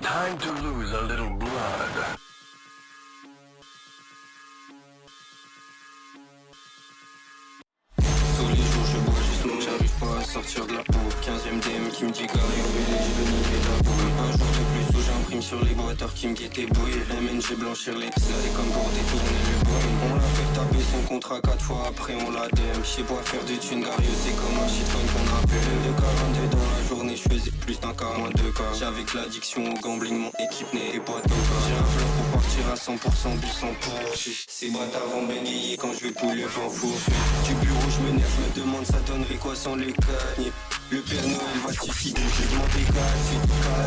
Time to lose a little blood. Tous les jours je bois, je smoke, j'arrive pas à sortir de la peau. 15ème DM qui me dit cabriolet, je veux niquer ta peau. Un jour de plus où j'imprime sur les boîteurs qui me guettaient bouillir. MNG blanchir les c'est comme pour détourner le boy. On l'a fait taper son contrat 4 fois après on l'a DM. J'sais pas faire de thunes, Gario c'est comme un shitcoin qu'on appelle. De 42 dans la journée, je faisais plus d'un cas, moins 2 cas. J'avais que l'addiction au gambling, mon équipe n'était pas top. J'ai un plan pour partir à 100% bis 100%. Ces bâtards vont bégayer quand je vais pouler en four. Du bureau je me nerve, je me demande ça donnerait quoi sans les cagnes. Le Père Noël va suicider, je demande des 4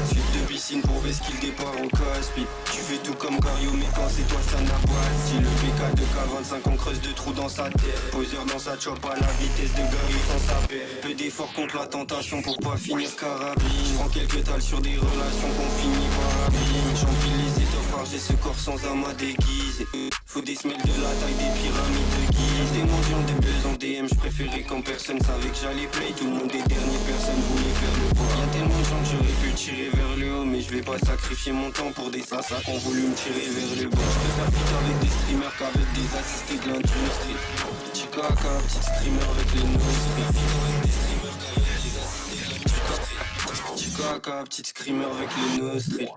suites de piscine pour vesquille départ au casse-pipe. Tu fais tout comme Cario mais quand c'est toi ça n'a pas de style. Le PK de K25 on creuse de trous dans sa tête. Poseur dans sa chop à la vitesse de Gario sans sa paire. Peu d'efforts contre la tentation pour pas finir carabine. J'prends quelques tales sur des relations qu'on finit par abîme. J'empile les étoffes car j'ai ce corps sans âme à déguiser. Faut des semelles de la taille des pyramides de Gizeh. Des mendiants, des buzz en DM, j'préférais quand personne savait que j'allais play. Tout le monde est dernier, personne voulait faire le poids. Y'a tellement de gens que j'aurais pu tirer vers le haut, mais je vais pas sacrifier mon temps pour des sassas qui ont voulu me tirer vers le bas. J'préfère fit avec des streamers qu'avec des assistés de l'industrie. Petit caca, petit streamer avec les notes. J'préfère fit avec des streamers qu'avec des assistés de l'industrie. Petit caca, petit screamer avec les nostrils.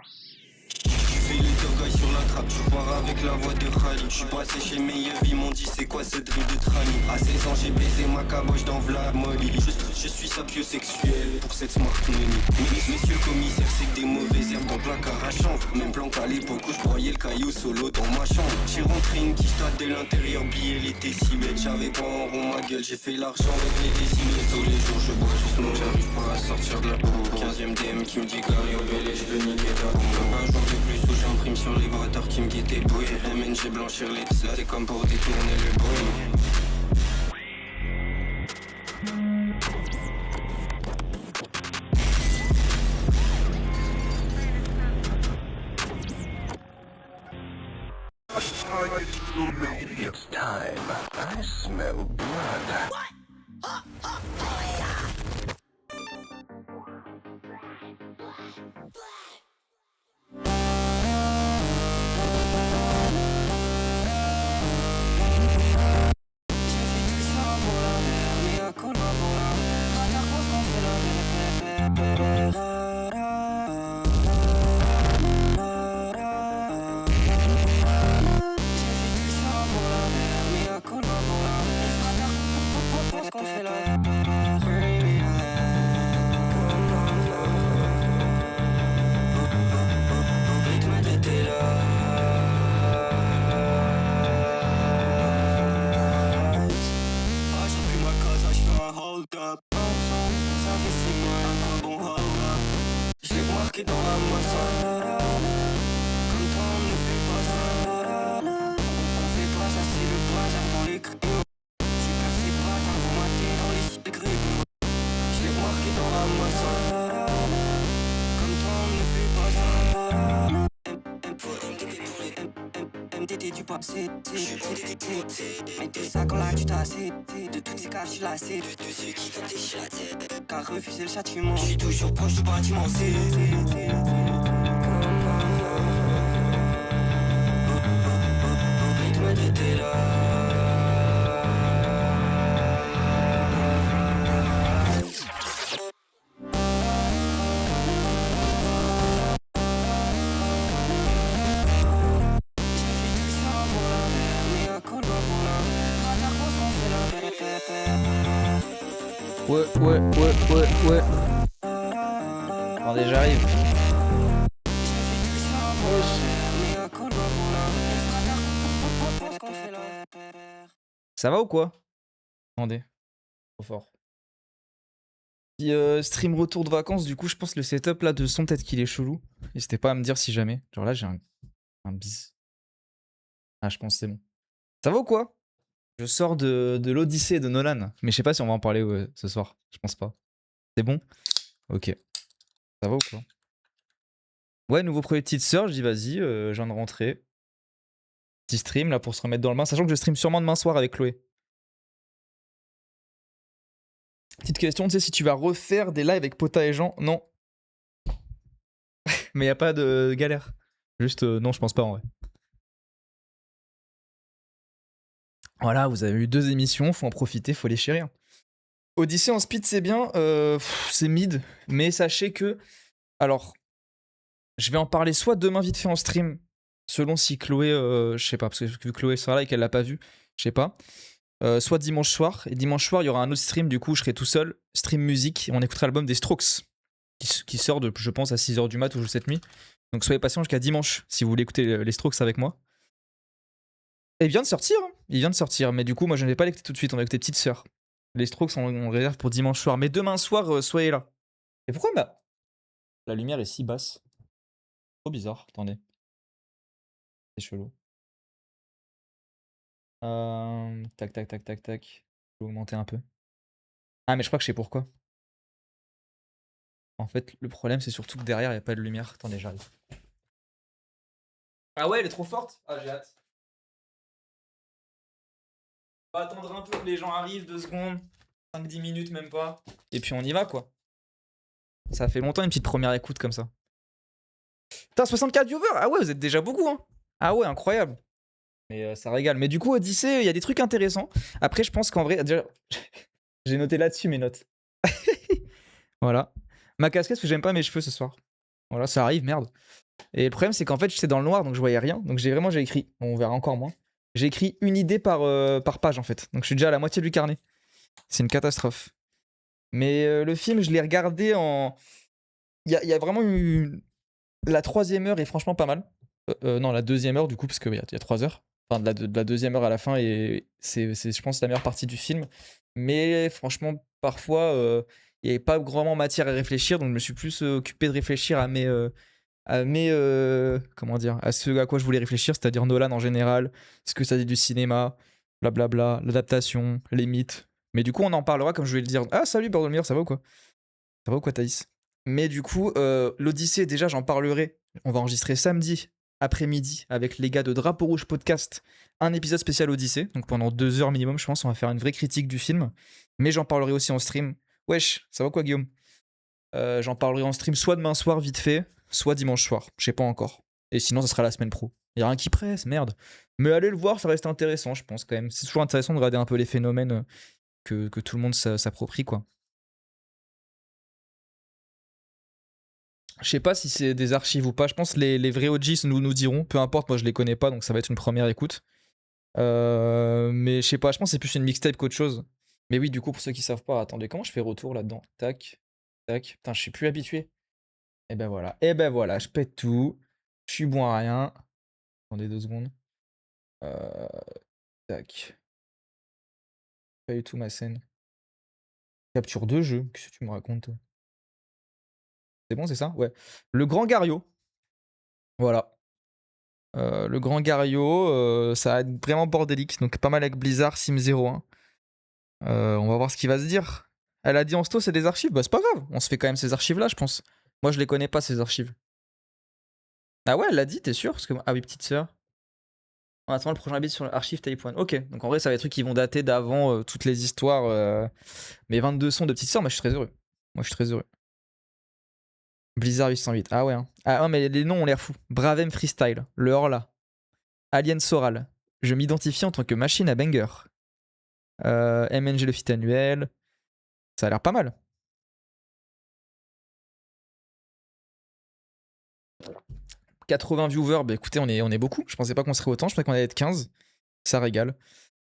Fais les tough guys sur la trappe, tu pars avec la voix de Khalid. J'suis passé chez le meilleur, ils m'ont dit c'est quoi ce drill de trani. À 16 ans j'ai baisé ma caboche dans Vlad Molly. Je suis sapiosexuel pour cette smart money. Messieurs le commissaire, c'est que des mauvaises herbes dans le placard à chanvre. Même plan qu'à l'époque où je broyais le caillou solo dans ma chambre. J'ai rentré une quiche de l'intérieur, billet elle était si belle. J'avais pas en rond ma gueule, j'ai fait l'argent avec les décimètres. Tous les jours je bois, je smoke, j'arrive pas à sortir de la peau. 15ème DM qui me dit cabriolet, je veux niquer ta bombe. Un jour de plus où j'imprime sur les bâtards qui me guettaient bouillir. MNG blanchir les c'est comme pour détourner le bruit. It's time. I smell blood. Dans la masse, comme toi on ne fait pas ça. On fait pas ça, c'est le bazar dans les crayons. J'ai percé pas t'as formaté dans les secrets. Je l'ai marqué dans la masse, comme toi on ne fait pas ça. Faut MDT du passé, mettez ça quand là tu t'as assez. De toutes ces caves, je suis lassé. De ceux qui t'ont déchiré la tête. Car refuser le châtiment, je suis toujours proche du bâtiment C. Rythme de tes Ouais. Attendez, j'arrive. Ça va ou quoi? Attendez. Trop fort. Puis stream retour de vacances, du coup, je pense que le setup là de son, peut-être qu'il est chelou. N'hésitez pas à me dire si jamais. Genre là, j'ai un bis. Ah, je pense que c'est bon. Ça va ou quoi? Je sors de l'Odyssée de Nolan. Mais je sais pas si on va en parler ce soir. Je pense pas. C'est bon? Ok. Ça va ou quoi? Ouais, nouveau projet de petite sœur, je dis vas-y, je viens de rentrer. Petit stream là pour se remettre dans le bain, sachant que je stream sûrement demain soir avec Chloé. Petite question, tu sais si tu vas refaire des lives avec Pota et Jean? Non. Mais y a pas de galère. Juste, non, je pense pas en vrai. Voilà, vous avez eu 2 émissions, faut en profiter, faut les chérir. Odyssée en speed, c'est bien, c'est mid, mais sachez que. Alors, je vais en parler soit demain vite fait en stream, selon si Chloé, je sais pas, parce que vu que Chloé sera là et qu'elle l'a pas vu, je sais pas. Soit dimanche soir, et dimanche soir, il y aura un autre stream, du coup, je serai tout seul, stream musique, et on écoutera l'album des Strokes, qui sort, je pense, à 6h du mat ou cette nuit. Donc soyez patients jusqu'à dimanche, si vous voulez écouter les Strokes avec moi. Et il vient de sortir, hein. Il vient de sortir, mais du coup, moi, je ne vais pas l'écouter tout de suite, on va écouter Petite Sœur. Les Strokes, on réserve pour dimanche soir, mais demain soir, soyez là. Et pourquoi la lumière est si basse? Trop bizarre, attendez. C'est chelou. Tac, tac, tac, tac, tac. Je vais augmenter un peu. Ah, mais je crois que je sais pourquoi. En fait, le problème, c'est surtout que derrière, il n'y a pas de lumière. Attendez, j'arrive. Ah ouais, elle est trop forte? Ah, j'ai hâte. On va attendre un peu que les gens arrivent, 2 secondes. 5-10 minutes, même pas. Et puis on y va, quoi. Ça fait longtemps une petite première écoute comme ça. Putain, 64 viewers! Ah ouais, vous êtes déjà beaucoup, hein. Ah ouais, incroyable. Mais ça régale. Mais du coup, Odyssée, il y a des trucs intéressants. Après, je pense qu'en vrai, déjà, j'ai noté là-dessus mes notes. Voilà. Ma casquette, parce que j'aime pas mes cheveux ce soir. Voilà, ça arrive, merde. Et le problème, c'est qu'en fait, j'étais dans le noir, donc je voyais rien. Donc j'ai écrit, bon, on verra encore moins. J'ai écrit une idée par page, en fait. Donc je suis déjà à la moitié du carnet. C'est une catastrophe. Mais le film, je l'ai regardé en. Il y a vraiment eu. La 3e heure est franchement pas mal. Non, la 2e heure, du coup, parce qu'il y a 3 heures. Enfin, de la 2e heure à la fin, et c'est, je pense, la meilleure partie du film. Mais franchement, parfois, il n'y avait pas vraiment matière à réfléchir, donc je me suis plus occupé de réfléchir à comment dire, à ce à quoi je voulais réfléchir, c'est-à-dire Nolan en général, ce que ça dit du cinéma, blablabla, l'adaptation, les mythes. Mais du coup, on en parlera comme je vais le dire. Ah, salut Bordelmire, ça va ou quoi? Ça va ou quoi, Thaïs? Mais du coup, l'Odyssée, déjà, j'en parlerai. On va enregistrer samedi après-midi avec les gars de Drapeau Rouge Podcast un épisode spécial Odyssée. Donc pendant 2 heures minimum, je pense, on va faire une vraie critique du film. Mais j'en parlerai aussi en stream. Wesh, ça va quoi, Guillaume? J'en parlerai en stream soit demain soir, vite fait, soit dimanche soir. Je sais pas encore. Et sinon, ça sera la semaine pro. Y a rien qui presse, merde. Mais allez le voir, ça reste intéressant, je pense, quand même. C'est toujours intéressant de regarder un peu les phénomènes que tout le monde s'approprie, quoi. Je sais pas si c'est des archives ou pas. Je pense que les vrais OGs nous diront. Peu importe, moi je les connais pas, donc ça va être une première écoute. Mais je sais pas, je pense que c'est plus une mixtape qu'autre chose. Mais oui, du coup, pour ceux qui savent pas, attendez, comment je fais retour là-dedans? Tac, tac. Putain, je suis plus habitué. Et ben voilà. Et ben voilà, je pète tout. Je suis bon à rien. Attendez 2 secondes. Euh, Tac. Pas du tout ma scène. Capture de jeu. Qu'est-ce que tu me racontes, toi? C'est bon, c'est ça? Ouais. Le Grand Gario. Voilà. Le Grand Gario, ça va être vraiment bordélique. Donc pas mal avec Blizzard, Sim 01. On va voir ce qu'il va se dire. Elle a dit en sto, c'est des archives. Bah c'est pas grave. On se fait quand même ces archives-là, je pense. Moi, je les connais pas, ces archives. Ah ouais, elle l'a dit, t'es sûr? Parce que... Ah oui, petite sœur. On attend le prochain bit sur l'archive Type 1. Ok, donc en vrai, ça va être des trucs qui vont dater d'avant toutes les histoires. Mais 22 sons de petite sœur, moi je suis très heureux. Moi je suis très heureux. Blizzard 808. Ah ouais, hein. Ah non, mais les noms ont l'air fous. Bravem Freestyle. Le Horla. Alien Soral. Je m'identifie en tant que machine à banger. MNG le fit annuel. Ça a l'air pas mal. « 80 viewers, bah écoutez, on est beaucoup. Je pensais pas qu'on serait autant, je pensais qu'on allait être 15. Ça régale.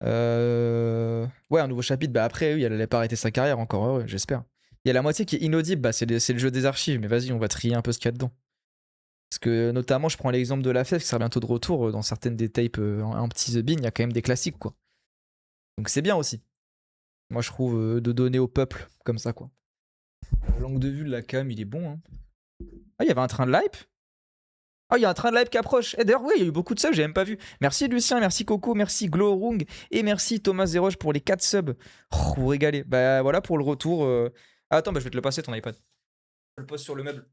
Ouais, un nouveau chapitre. Bah après, oui, elle allait pas arrêter sa carrière, encore heureux, j'espère. Il y a la moitié qui est inaudible, bah c'est le jeu des archives, mais vas-y, on va trier un peu ce qu'il y a dedans. Parce que notamment, je prends l'exemple de la fête qui sera bientôt de retour. Dans certaines des tapes en petit The Bean, il y a quand même des classiques, quoi. Donc c'est bien aussi. Moi, je trouve de donner au peuple comme ça, quoi. L'angle de vue de la cam, il est bon, hein. Ah, il y avait un train de hype. Ah, il y a un train de live qui approche. Et d'ailleurs, oui, il y a eu beaucoup de subs, j'ai même pas vu. Merci Lucien, merci Coco, merci Glorung et merci Thomas Zeroge pour les 4 subs. Oh, vous régalez. Bah voilà pour le retour. Ah, attends, bah, je vais te le passer ton iPad. Je le pose sur le meuble.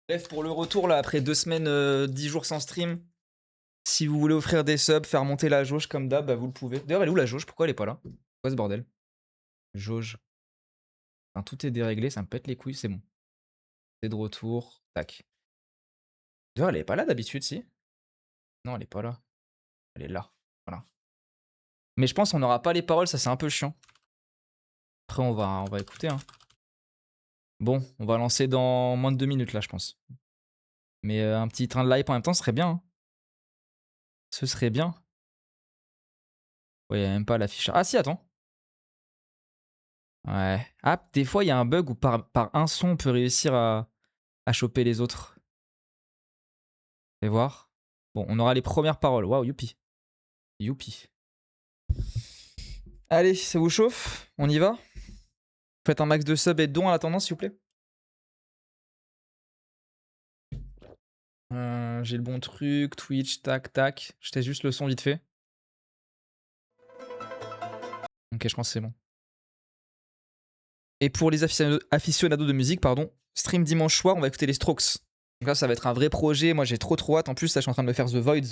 Bref, pour le retour là, après 2 semaines, 10 jours sans stream, Si vous voulez offrir des subs, faire monter la jauge comme d'hab, bah vous le pouvez. D'ailleurs, elle est où la jauge? Pourquoi elle est pas là? Quoi ce bordel? Jauge. Enfin, tout est déréglé, ça me pète les couilles, c'est bon. C'est de retour. Tac. D'ailleurs, elle est pas là d'habitude, si? Non, elle est pas là. Elle est là. Voilà. Mais je pense qu'on n'aura pas les paroles, ça c'est un peu chiant. Après, on va écouter. Hein. Bon, on va lancer dans moins de 2 minutes là, je pense. Mais un petit train de live en même temps, ce serait bien. Hein. Ce serait bien. Ouais, il n'y a même pas l'affiche. Ah si, attends. Ouais. Ah, des fois, il y a un bug où par un son, on peut réussir à choper les autres. Fais voir. Bon, on aura les premières paroles. Waouh, youpi. Youpi. Allez, ça vous chauffe? On y va? Faites un max de subs et de dons à la tendance, s'il vous plaît. J'ai le bon truc. Twitch, tac, tac. Je teste juste le son vite fait. Ok, je pense que c'est bon. Et pour les aficionados de musique, pardon, stream dimanche soir, on va écouter les Strokes. Donc là, ça va être un vrai projet. Moi, j'ai trop hâte. En plus, là, je suis en train de me faire The Void,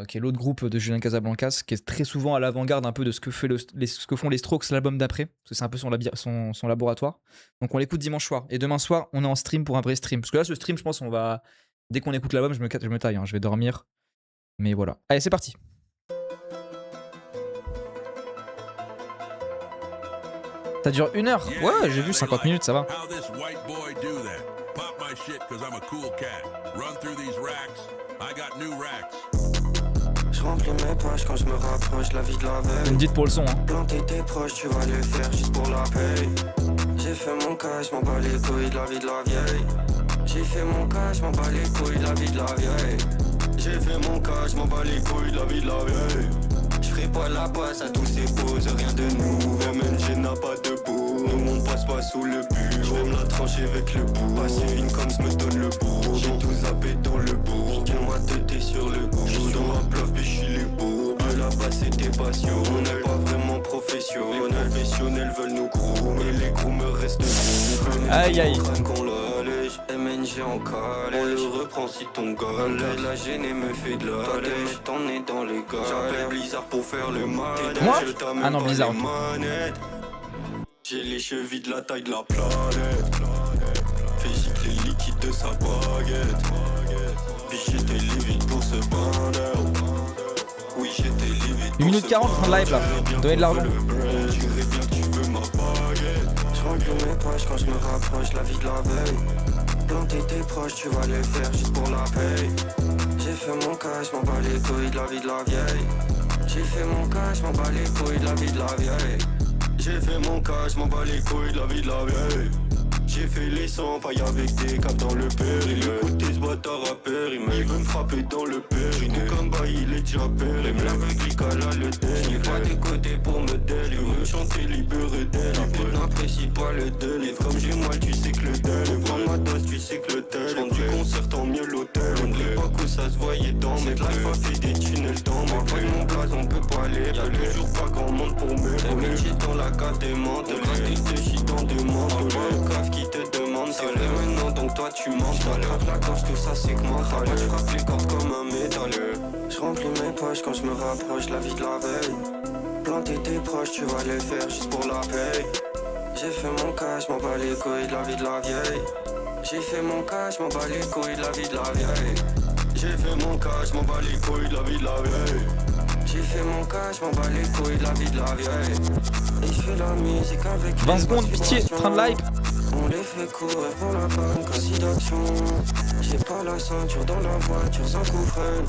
qui est l'autre groupe de Julien Casablancas, qui est très souvent à l'avant-garde un peu de ce que, ce que font les Strokes l'album d'après, parce que c'est un peu son laboratoire. Donc on l'écoute dimanche soir. Et demain soir, on est en stream pour un vrai stream. Parce que là, ce stream, je pense, on va... Dès qu'on écoute l'album, je me taille. Hein. Je vais dormir. Mais voilà. Allez, c'est parti. Ça dure 1 heure. Ouais, j'ai vu 50 minutes, ça va. Je remplis mes poches quand je me rapproche, la vie de la veille. Vous me dites pour le son, hein. Planter tes proches, tu vas le faire juste pour la paye. J'ai fait mon cas, je m'en bats les couilles de la vie de la vieille. J'ai fait mon cas, je m'en bats les couilles de la vie de la vieille. J'ai fait mon cas, je m'en bats les couilles de la vie de la vieille. Je ferai pas la passe à tous ces poses, rien de nouveau. MNG n'a pas de beau, le monde passe pas sous le but. Je vais me la trancher avec le bout. Passer une comme me donne le bout. J'ai tout zappé dans le bout. On m'a têté sur le goût. Je dans ma plaf, puis je suis les beaux. Là-bas c'était passion. On n'est pas vraiment professionnels. Les professionnels veulent nous groomer. Les groomers restent fous. Aïe aïe. Qu'on l'allège, MNG en calèche. On le reprend si ton gars la gêne me fait de la toi t'aimes t'en es dans les gars. J'appelle Blizzard pour faire le mal. Moi? Ah non, Blizzard. J'ai les chevilles de la taille de la planète. Fais gicler les liquides de sa baguette. Puis j'étais livide pour ce bandeur. Oui, j'étais livide. 1 minute 40 en live là. Donnez de l'argent. Je remplis mes poches quand je me rapproche, la vie de la veille. Planter tes proches, tu vas le faire juste pour la paye. J'ai fait mon cas, je m'en bats les couilles de la vie de la vieille. J'ai fait mon cas, je m'en bats les couilles de la vie de la vieille. J'ai fait mon cas, je m'en bats les couilles de la vie de la vieille. J'ai fait les 100 pailles avec des caps dans le péril. Écoutez ce bâtard à périm, il veut me frapper dans le péril. Tout comme bah il est déjà périm, l'aveugle à le délire. J'ai pas des côtés pour me délire, me chanter libéré d'elle. La pute n'apprécie pas le délire, comme j'ai mal tu sais que le délire. Prends ma dose, tu sais que le tel. J'prends du concert, tant mieux l'hôtel. On ne pas que ça se voyait dans mes life a fait des tunnels dans ma pas de mon blaze, on peut pas aller. Y'a toujours pas grand monde pour me voler. J'ai dans la cave des menthes, le reste des shit dans des menthes. Qui te demande c'est vrai maintenant donc toi tu mens. J't'attrape la gorge tout ça c'est que mental. Moi j'frappe les cordes comme un métalleux. J'remplis mes poches quand je me rapproche la vie de la veille. Planter tes proches tu vas les faire juste pour la paye. J'ai fait mon cas, j'm'en bats les couilles de la vie de la vieille. J'ai fait mon cas, j'm'en bats les couilles de la vie de la vieille. J'ai fait mon cas, j'm'en bats les couilles de la vie de la vieille. J'ai fait mon cas, j'm'en bats les couilles de la vie de la vieille. Et j'fais la musique avec 20 secondes, pitié, train de live. On les fait courir pour la bonne considération. J'ai pas la ceinture dans la voiture sans coup freine.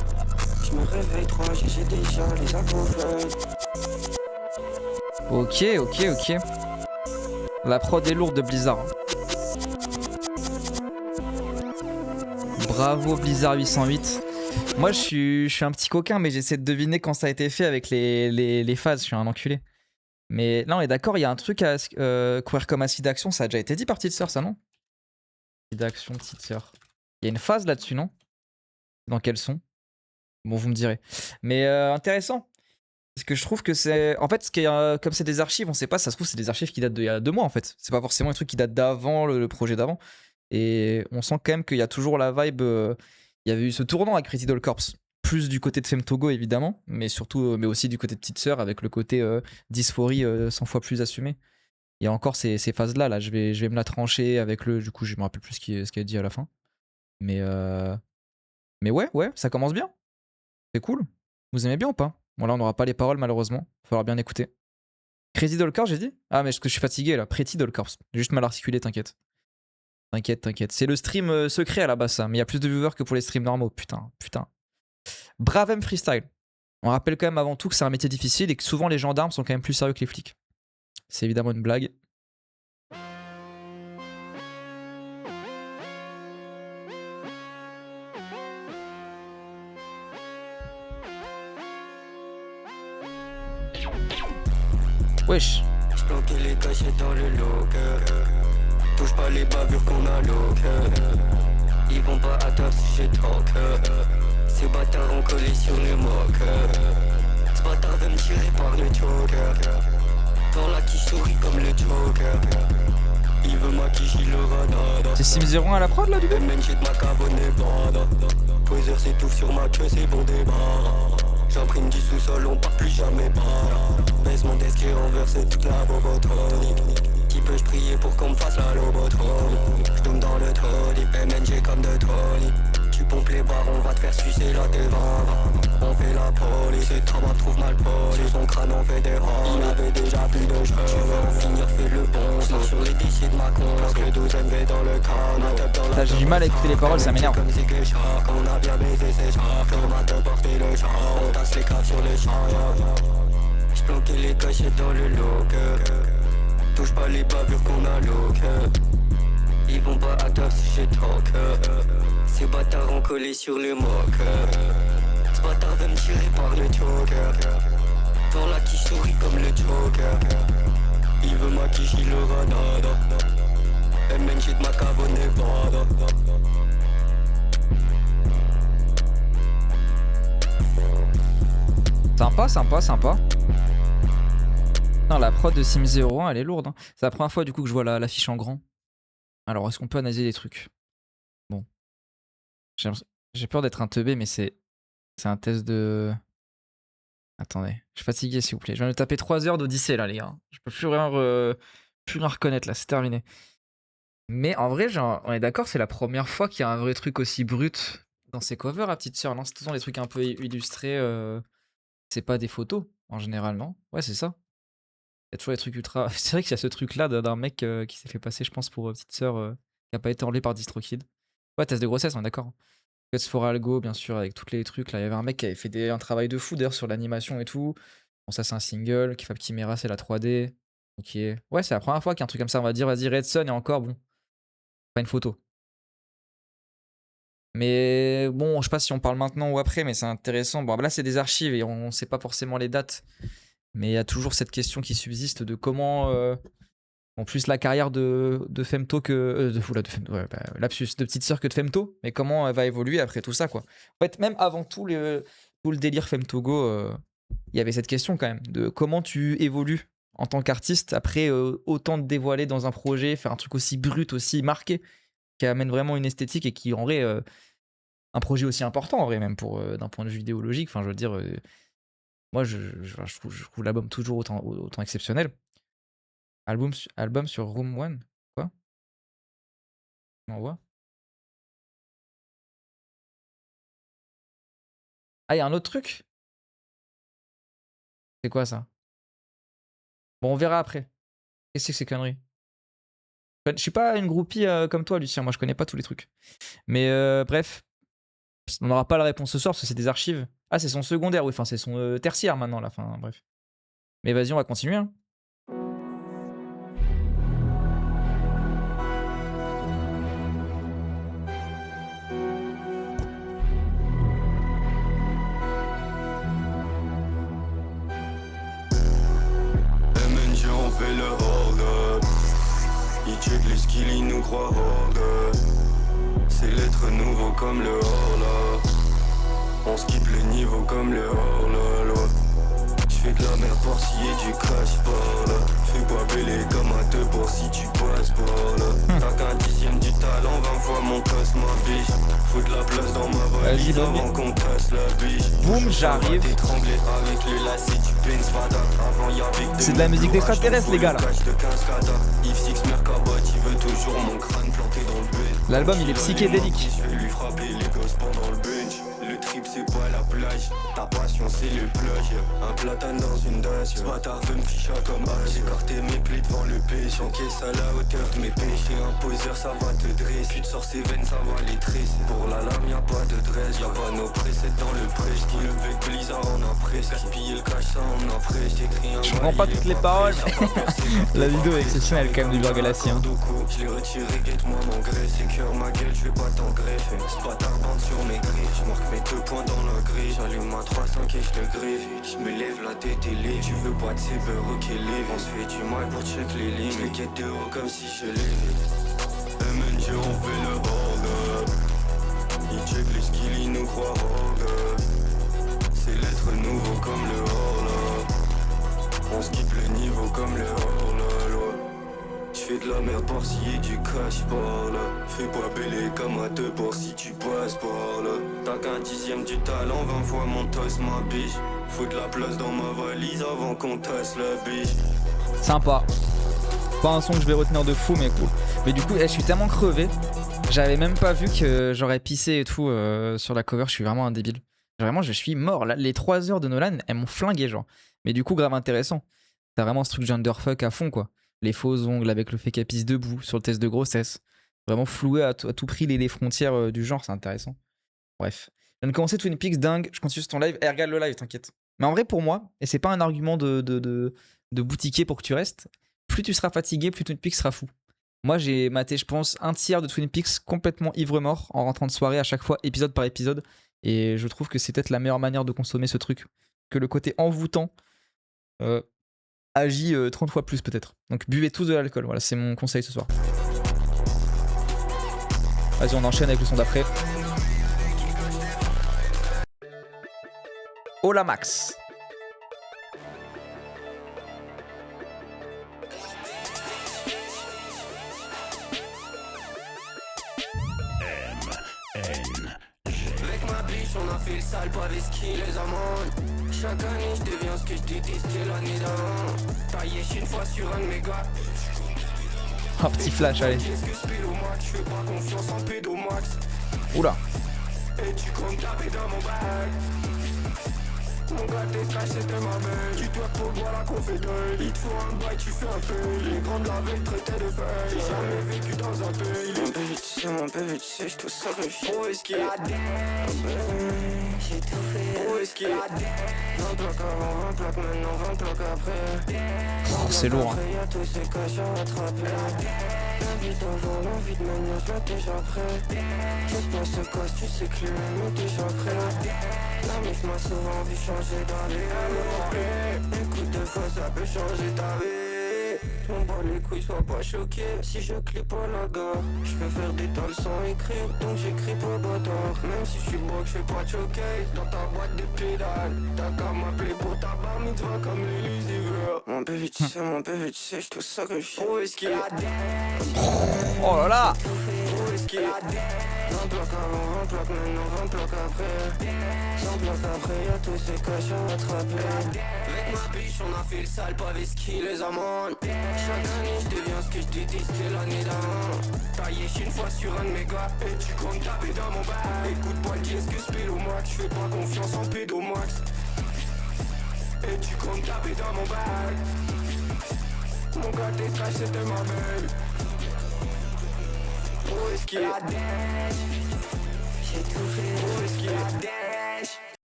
J'me réveille 3, j'ai déjà les acouphènes. Ok. La prod est lourde de Blizzard. Bravo Blizzard 808. Moi je suis un petit coquin mais j'essaie de deviner quand ça a été fait avec les phases, je suis un enculé. Mais là on est d'accord, il y a un truc à courir comme acide d'action, ça a déjà été dit par Petite Sœur ça non? Acide d'action, Petite Sœur. Il y a une phase là-dessus non? Dans quel son? Bon vous me direz. Mais intéressant. Parce que je trouve que c'est... En fait, comme c'est des archives, on sait pas, ça se trouve c'est des archives qui datent d'il y a 2 mois en fait. C'est pas forcément un truc qui date d'avant, le projet d'avant. Et on sent quand même qu'il y a toujours la vibe... Il y avait eu ce tournant avec Pretty Doll Corps. plus du côté de Femtogo évidemment, mais surtout, mais aussi du côté de Petite Sœur avec le côté dysphorie 100 fois plus assumé. Il y a encore ces phases-là, là. Je vais me la trancher avec le. Du coup, je me rappelle plus ce qu'elle dit à la fin. Mais ouais, ça commence bien. C'est cool. Vous aimez bien ou pas? Bon, là, on n'aura pas les paroles, malheureusement. Il va falloir bien écouter. Crazy Doll Corps, j'ai dit? Ah, mais parce que je suis fatigué, là. Pretty Doll Corps. J'ai juste mal articulé, t'inquiète. T'inquiète. C'est le stream secret à la base, ça. Mais il y a plus de viewers que pour les streams normaux. Putain. Bravem Freestyle. On rappelle quand même avant tout que c'est un métier difficile et que souvent les gendarmes sont quand même plus sérieux que les flics. C'est évidemment une blague. Wesh. J'planquais les cachettes dans le locker. Touche pas les bavures qu'on a locker. Ils vont pas à table si j'ai talk. Ces bâtards ont collé sur les moqueurs. Ce bâtard veut me tirer par le joker. Dans la quiche sourit comme le joker. Il veut ma quiche, il aura nada. C'est Sim01 à la prod là du coup? MNG de ma cabane et banda. Poser s'étouffe sur ma queue, c'est bon débarras. J'imprime du sous-sol, on part plus jamais par. Baisse mon desk et renverser toute la bobotronique. Qui peux-je prier pour qu'on me fasse la lobotronique? J'tourne dans le trolley, MNG comme de trolley. Tu pompes les barres, on va te faire sucer la devant. On fait la police, et Trump trouve mal poli. Sur son crâne on fait des rangs. Il avait déjà plus de cheveux. Tu veux en finir, fais le bon. Sors sur les décides de ma con. Parce que le 12ème V dans le crâne. Là j'ai du mal à écouter les paroles, ça m'énerve. Comme si que char, qu'on a bien baisé ses chars. Tomate porter le char. On tasse les caves sur les champs. J'planquais les cachettes dans le locker. Touche pas les bavures qu'on a locker. Ils vont pas à table si j'ai talk. Ces bâtards ont collé sur les moqueurs. Ce bâtard veut me tirer par le joker. Dans la quiche sourit comme le joker. Il veut ma quiche, il aura nada. MNG de ma cabane et banda. Sympa. Non, la prod de Sim01, elle est lourde. Hein. C'est la première fois du coup que je vois l'affiche en grand. Alors, est-ce qu'on peut analyser les trucs? Bon. J'ai peur d'être un teubé, mais c'est un test de... Attendez, je suis fatigué s'il vous plaît. Je viens de taper 3 heures d'Odyssée là, les gars. Je peux plus rien reconnaître là, c'est terminé. Mais en vrai, genre, on est d'accord, c'est la première fois qu'il y a un vrai truc aussi brut dans ses covers à Petite Sœur. Non, c'est toujours des trucs un peu illustrés. C'est pas des photos en général, non? Ouais, c'est ça. Il y a toujours des trucs ultra. C'est vrai qu'il y a ce truc là d'un mec qui s'est fait passer, je pense, pour Petite Sœur, qui a pas été enlevé par DistroKid. Ouais, test de grossesse, on est d'accord. Cuts for Algo, bien sûr, avec tous les trucs là. Il y avait un mec qui avait fait un travail de fou d'ailleurs sur l'animation et tout. Bon, ça, c'est un single. Kefab Chimera, c'est la 3D. Ok. Ouais, c'est la première fois qu'il y a un truc comme ça. On va dire, vas-y, Red Sun, et encore, bon. Pas une photo. Mais bon, je sais pas si on parle maintenant ou après, mais c'est intéressant. Bon, là, c'est des archives et on sait pas forcément les dates. Mais il y a toujours cette question qui subsiste de comment. En plus, la carrière de Femto que. Lapsus, de Petite Sœur que de Femto. Mais comment elle va évoluer après tout ça, quoi. En fait, même avant tout le délire Femtogo, il y avait cette question quand même de comment tu évolues en tant qu'artiste après autant de dévoiler dans un projet, faire un truc aussi brut, aussi marqué, qui amène vraiment une esthétique et qui rendrait un projet aussi important en vrai, même pour d'un point de vue idéologique. Enfin, je veux dire, moi, je trouve l'album toujours autant exceptionnel. Album sur Room One. Quoi? On voit. Ah, il y a un autre truc? C'est quoi ça? Bon, on verra après. Qu'est-ce que c'est ces conneries? Je suis pas une groupie comme toi, Lucien. Moi, je connais pas tous les trucs. Mais bref, on n'aura pas la réponse ce soir parce que c'est des archives. Ah, c'est son secondaire, oui. Enfin, c'est son tertiaire maintenant, là. Enfin, bref. Mais vas-y, on va continuer. Hein. MNG, on fait le hold-up. Ils check les skills, ils nous croient hold-up. C'est l'être nouveau comme le hors-là. On skip les niveaux comme le hors-la. J'fais de de la merde pour s'y est du cash par là. Fais pas bêler comme un deux pour si tu passes par là. T'as qu'un dixième du talent, 20 fois mon casse ma biche. Faut de la place dans ma valise avant qu'on casse la biche. Boum, j'arrive. T'étrangler avec le lacet du Benz Vada. Avant y'avait que C'est de la musique d'extraterrestre les gars là. Yves Six Mercabot, il veut toujours mon crâne planté dans le bed. L'album il est psychédélique. Je vais lui frapper les gosses pendant le bench. Le trip c'est pas la plage, ta passion c'est le plage. Un platane dans une dash, ce bâtard veut me ficher comme H. J'ai écarté mes plaies devant le pêche, j'encaisse à la hauteur de mes péchés. Un poseur ça va te dresser, tu te sors ses veines ça va les tresser. Pour la lame y'a pas de dresse, y'a pas nos presets dans le prêche. Qui le veut Blizzard en après, gaspiller le cash ça en après. J'écris un Je comprends pas toutes les paroles. La vidéo est exceptionnelle quand même du Burgalassi hein. Je l'ai retiré, guette-moi mon gré. C'est cœur ma gueule, je vais pas t'en greffer. Ce bâtard bande sur mes griffes, je marque mes 2 points dans la grille. J'allume ma 3-5 et je le griffe. Je me lève la tête et lève. Tu veux pas de ces beurres qui lève. On se fait du mal pour check les lignes. Je les guette de haut comme si je l'ai. MNG on fait le hold up. Ils check les skills, ils nous croient hold up. C'est l'être nouveau comme le horloge. On skip le niveau comme le horloge. J'fais de la merde pour s'y est du cash par là. Fais pas bêler comme un deux pour si tu passes par là. T'as qu'un dixième du talent, 20 fois mon toss ma biche. Faut de la place dans ma valise avant qu'on tasse la biche. Sympa. Pas un son que je vais retenir de fou mais cool. Mais du coup je suis tellement crevé. J'avais même pas vu que j'aurais pissé et tout sur la cover. Je suis vraiment un débile. Vraiment je suis mort. Là, les 3 heures de Nolan elles m'ont flingué genre. Mais du coup grave intéressant. T'as vraiment ce truc genderfuck à fond quoi. Les faux ongles avec le fait qu'elle pisse debout sur le test de grossesse. Vraiment flouer à tout prix les frontières du genre, c'est intéressant. Bref. Je viens de commencer Twin Peaks, dingue. Je continue sur ton live. Et regarde le live, t'inquiète. Mais en vrai, pour moi, et c'est pas un argument de boutiquier pour que tu restes, plus tu seras fatigué, plus Twin Peaks sera fou. Moi, j'ai maté, je pense, un tiers de Twin Peaks complètement ivre-mort en rentrant de soirée à chaque fois, épisode par épisode. Et je trouve que c'est peut-être la meilleure manière de consommer ce truc. Que le côté envoûtant. Agit 30 fois plus peut-être. Donc buvez tous de l'alcool, voilà, c'est mon conseil ce soir. Vas-y, on enchaîne avec le son d'après. Hola Max. Avec ma biche, on a fait le sale, pas les skis, les amendes. Chaque année, je deviens ce que je détestais l'année d'avant. Taillé une fois sur un de mes gars. Un petit flash, allez. Qu'est-ce que je fais au max? Je fais pas confiance en pédomax. Oula. Et tu comptes taper dans mon bac. Mon gars t'es trash, c'était ma belle. Tu dois pour boire la confédère. Il te faut un bail, tu fais un peu. Les grands de la veille traitaient de feuilles. J'ai jamais vécu dans un pays. Mon bébé, tu sais, je te sacrifie. Où est-ce qu'il est? J'ai tout fait. Où est-ce qu'il est? 20 plaques avant, 20 plaques maintenant, 20 plaques après. Oh, c'est lourd. Après, y'a tous ces cachets à attraper. La vie d'un jour, la vie de maintenant, je l'ai déjà prêt. Je passe ce casse, tu sais que lui est déjà prêt. La meuf m'a souvent vu changer d'avis. Écoute, deux fois ça peut changer ta vie. Je m'en bats les couilles, sois pas choqué. Si je clique pas la gare, je peux faire des tales sans écrire. Donc j'écris pas bâtard. Même si je suis broke, je fais pas choquer. Dans ta boîte de pédales, t'as qu'à m'appeler pour ta bar mitzvah comme les Lucifer. Mon bébé, tu sais, je te sacrifie. Où est-ce qu'il est? Oh là là. Où est-ce qu'il est? 20 plaques avant, 20 plaques maintenant, 20 plaques après. 100 plaques après, y'a tous ces cachets à attraper. Avec ma biche, on a fait le sale, pas les skis, les amendes. Chaque année, je deviens ce que je détestais l'année d'avant. Taillé une fois sur un de mes gars. Et tu comptes taper dans mon bac. Écoute pas le disque que je pile au max. Je fais pas confiance en pédomax. Et tu comptes taper dans mon bac. Mon gars, t'es trash, c'était ma belle. Où est-ce qu'il est? J'ai tout fait. Où est-ce qu'il est?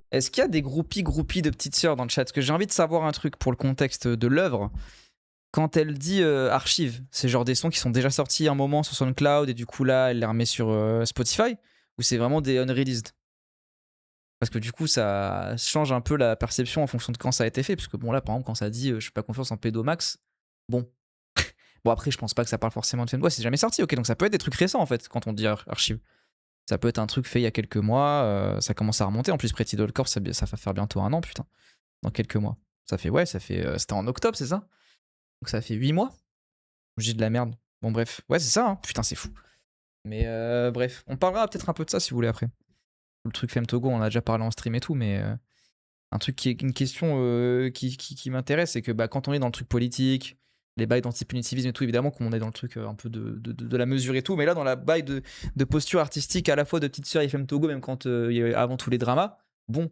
Est-ce qu'il y a des groupies de petites sœurs dans le chat? Parce que j'ai envie de savoir un truc pour le contexte de l'œuvre. Quand elle dit archive, c'est genre des sons qui sont déjà sortis un moment sur SoundCloud et du coup là elle les remet sur Spotify? Ou c'est vraiment des unreleased? Parce que du coup ça change un peu la perception en fonction de quand ça a été fait. Parce que bon là par exemple quand ça dit je fais pas confiance en Pédomax, bon. Bon après je pense pas que ça parle forcément de Fanboy, c'est jamais sorti, ok, donc ça peut être des trucs récents en fait quand on dit archive. Ça peut être un truc fait il y a quelques mois, ça commence à remonter. En plus Pretty Doll Corp ça va faire bientôt 1 an putain, dans quelques mois. Ça fait, ouais, c'était en octobre, c'est ça? Donc ça fait 8 mois? J'ai de la merde. Bon, bref. Ouais, c'est ça, hein. Putain, c'est fou. Mais bref, on parlera peut-être un peu de ça si vous voulez après. Le truc Femtogo, on a déjà parlé en stream et tout, mais un truc une question qui m'intéresse, c'est que bah, quand on est dans le truc politique, les bails d'anti-punitivisme et tout, évidemment qu'on est dans le truc un peu de la mesure et tout, mais là dans la bail de posture artistique à la fois de Petite Sœur et Femtogo, même quand avant tous les dramas, bon,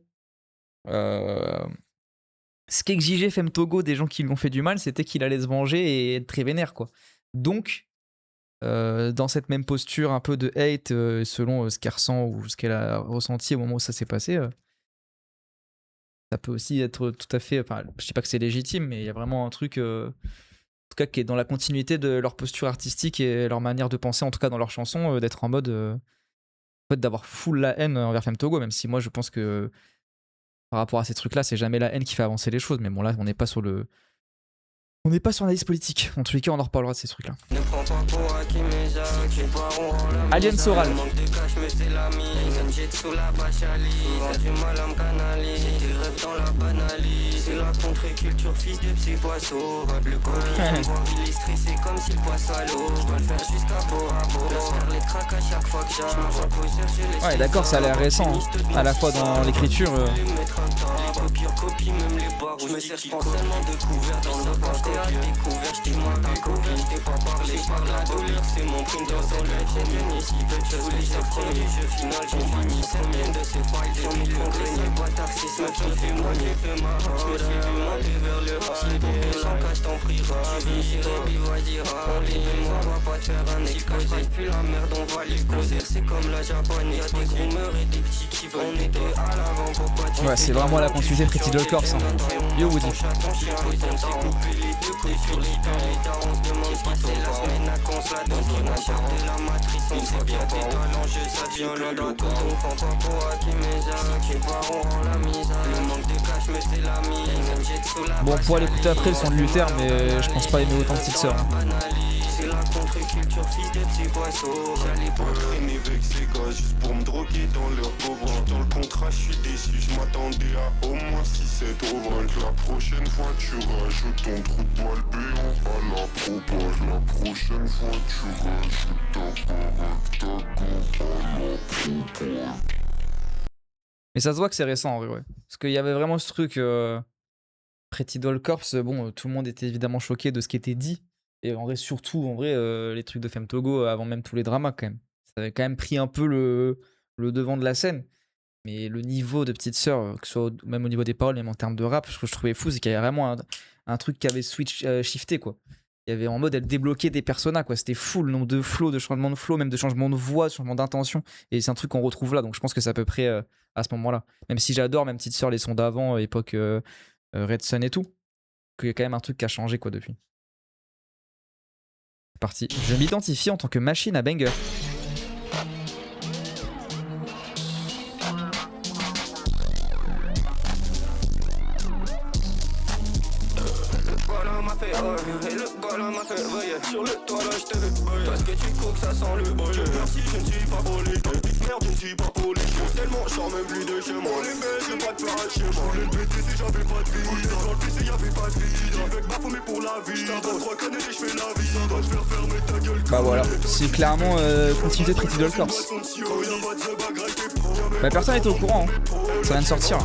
ce qu'exigeait Femtogo des gens qui lui ont fait du mal, c'était qu'il allait se venger et être très vénère, quoi. Donc, dans cette même posture un peu de hate, selon ce qu'elle ressent ou ce qu'elle a ressenti au moment où ça s'est passé, ça peut aussi être tout à fait, enfin, je dis pas que c'est légitime, mais il y a vraiment un truc, en tout cas, qui est dans la continuité de leur posture artistique et leur manière de penser, en tout cas dans leurs chansons, d'être en mode, en fait, d'avoir full la haine envers Femtogo, même si moi je pense que par rapport à ces trucs-là, c'est jamais la haine qui fait avancer les choses, mais bon là, on n'est pas sur l'analyse politique. En tous les cas, on en reparlera de ces trucs-là. Alien Soral. C'est la contre-culture, fils de petits poissons. Le colis, il est stressé comme si le poisson à l'eau. Je dois le faire jusqu'à Bora Bora. Les craques à chaque fois que j'arrive. Ouais, d'accord, ça a l'air récent, hein. À la fois dans l'écriture. Les copies recopies, même les barres. Je me sers, je prends seulement de couverts dans le repas. J'étais à découvert, j'étais moins ta copine. J't'ai pas parlé, par la douleur, c'est mon prime dans son lait. J'ai gagné si peu de choses, les premiers jeux final. J'ai fini, c'est bien de ces failles. J'ai mis le congrès, les bâtards, c'est ce qui fait moi, j'ai fait ma rage. Je suis vu monter vers le haut. Si pour que j'en cache, t'en prieras. J'ai vu, vas-y, moi, on va pas te faire un exposé. Puis la merde, on va les causer. C'est comme la japonaise. Y'a des gros meurs et des petits qui veulent. On était à l'avant pour pas te. Ouais, c'est vraiment la continuité Pretty Doll Corps, hein. Yo, Woody. Bon, on pourra l'écouter après le son de Luther, mais je pense pas aimer autant de Petite Sœur. C'est la contre-culture, fils de petits poissons. J'allais pas traîner avec ces gars juste pour me droguer dans leur pauvre. Dans le contrat, je suis déçu, je m'attendais à au moins 6-7 ovres. La prochaine fois, tu rajoutes ton trou de balle béant à la propage. La prochaine fois, tu rajoutes ta baraque, ta go à la propage. Mais ça se voit que c'est récent en vrai, ouais. Parce qu'il y avait vraiment ce truc. Pretty Doll Corps, bon, tout le monde était évidemment choqué de ce qui était dit. Et en vrai, surtout, les trucs de Femtogo avant même tous les dramas, quand même. Ça avait quand même pris un peu le devant de la scène. Mais le niveau de Petite Sœur, que ce soit même au niveau des paroles, même en termes de rap, ce que je trouvais fou, c'est qu'il y avait vraiment un truc qui avait shifté, quoi. Il y avait en mode, elle débloquait des personas, quoi. C'était fou le nombre de flows, de changements de flow, même de changements de voix, de changements d'intention. Et c'est un truc qu'on retrouve là. Donc je pense que c'est à peu près à ce moment-là. Même si j'adore, même Petite Sœur, les sons d'avant, époque Red Sun et tout. Qu'il y a quand même un truc qui a changé, quoi, depuis. C'est parti. Je m'identifie en tant que machine à banger. Et le gars m'a fait veiller sur le toit là je te veux. Parce que tu coques ça sent le boy. Merci je ne suis pas poli. Merde je ne suis pas poli. Tellement je sors même plus de chez moi. Les mecs je vais pas te faire un chez moi. Le BT si j'avais pas de vie. Dans le PC y'avait pas de vie. Avec ma fumée pour la vie. J't'avais 3 connes et je fais la vie. Ça va te faire fermer ta gueule. Bah voilà, c'est clairement continuité de Pretty Doll Corps. Bah personne n'était au courant, hein. Ça vient de sortir.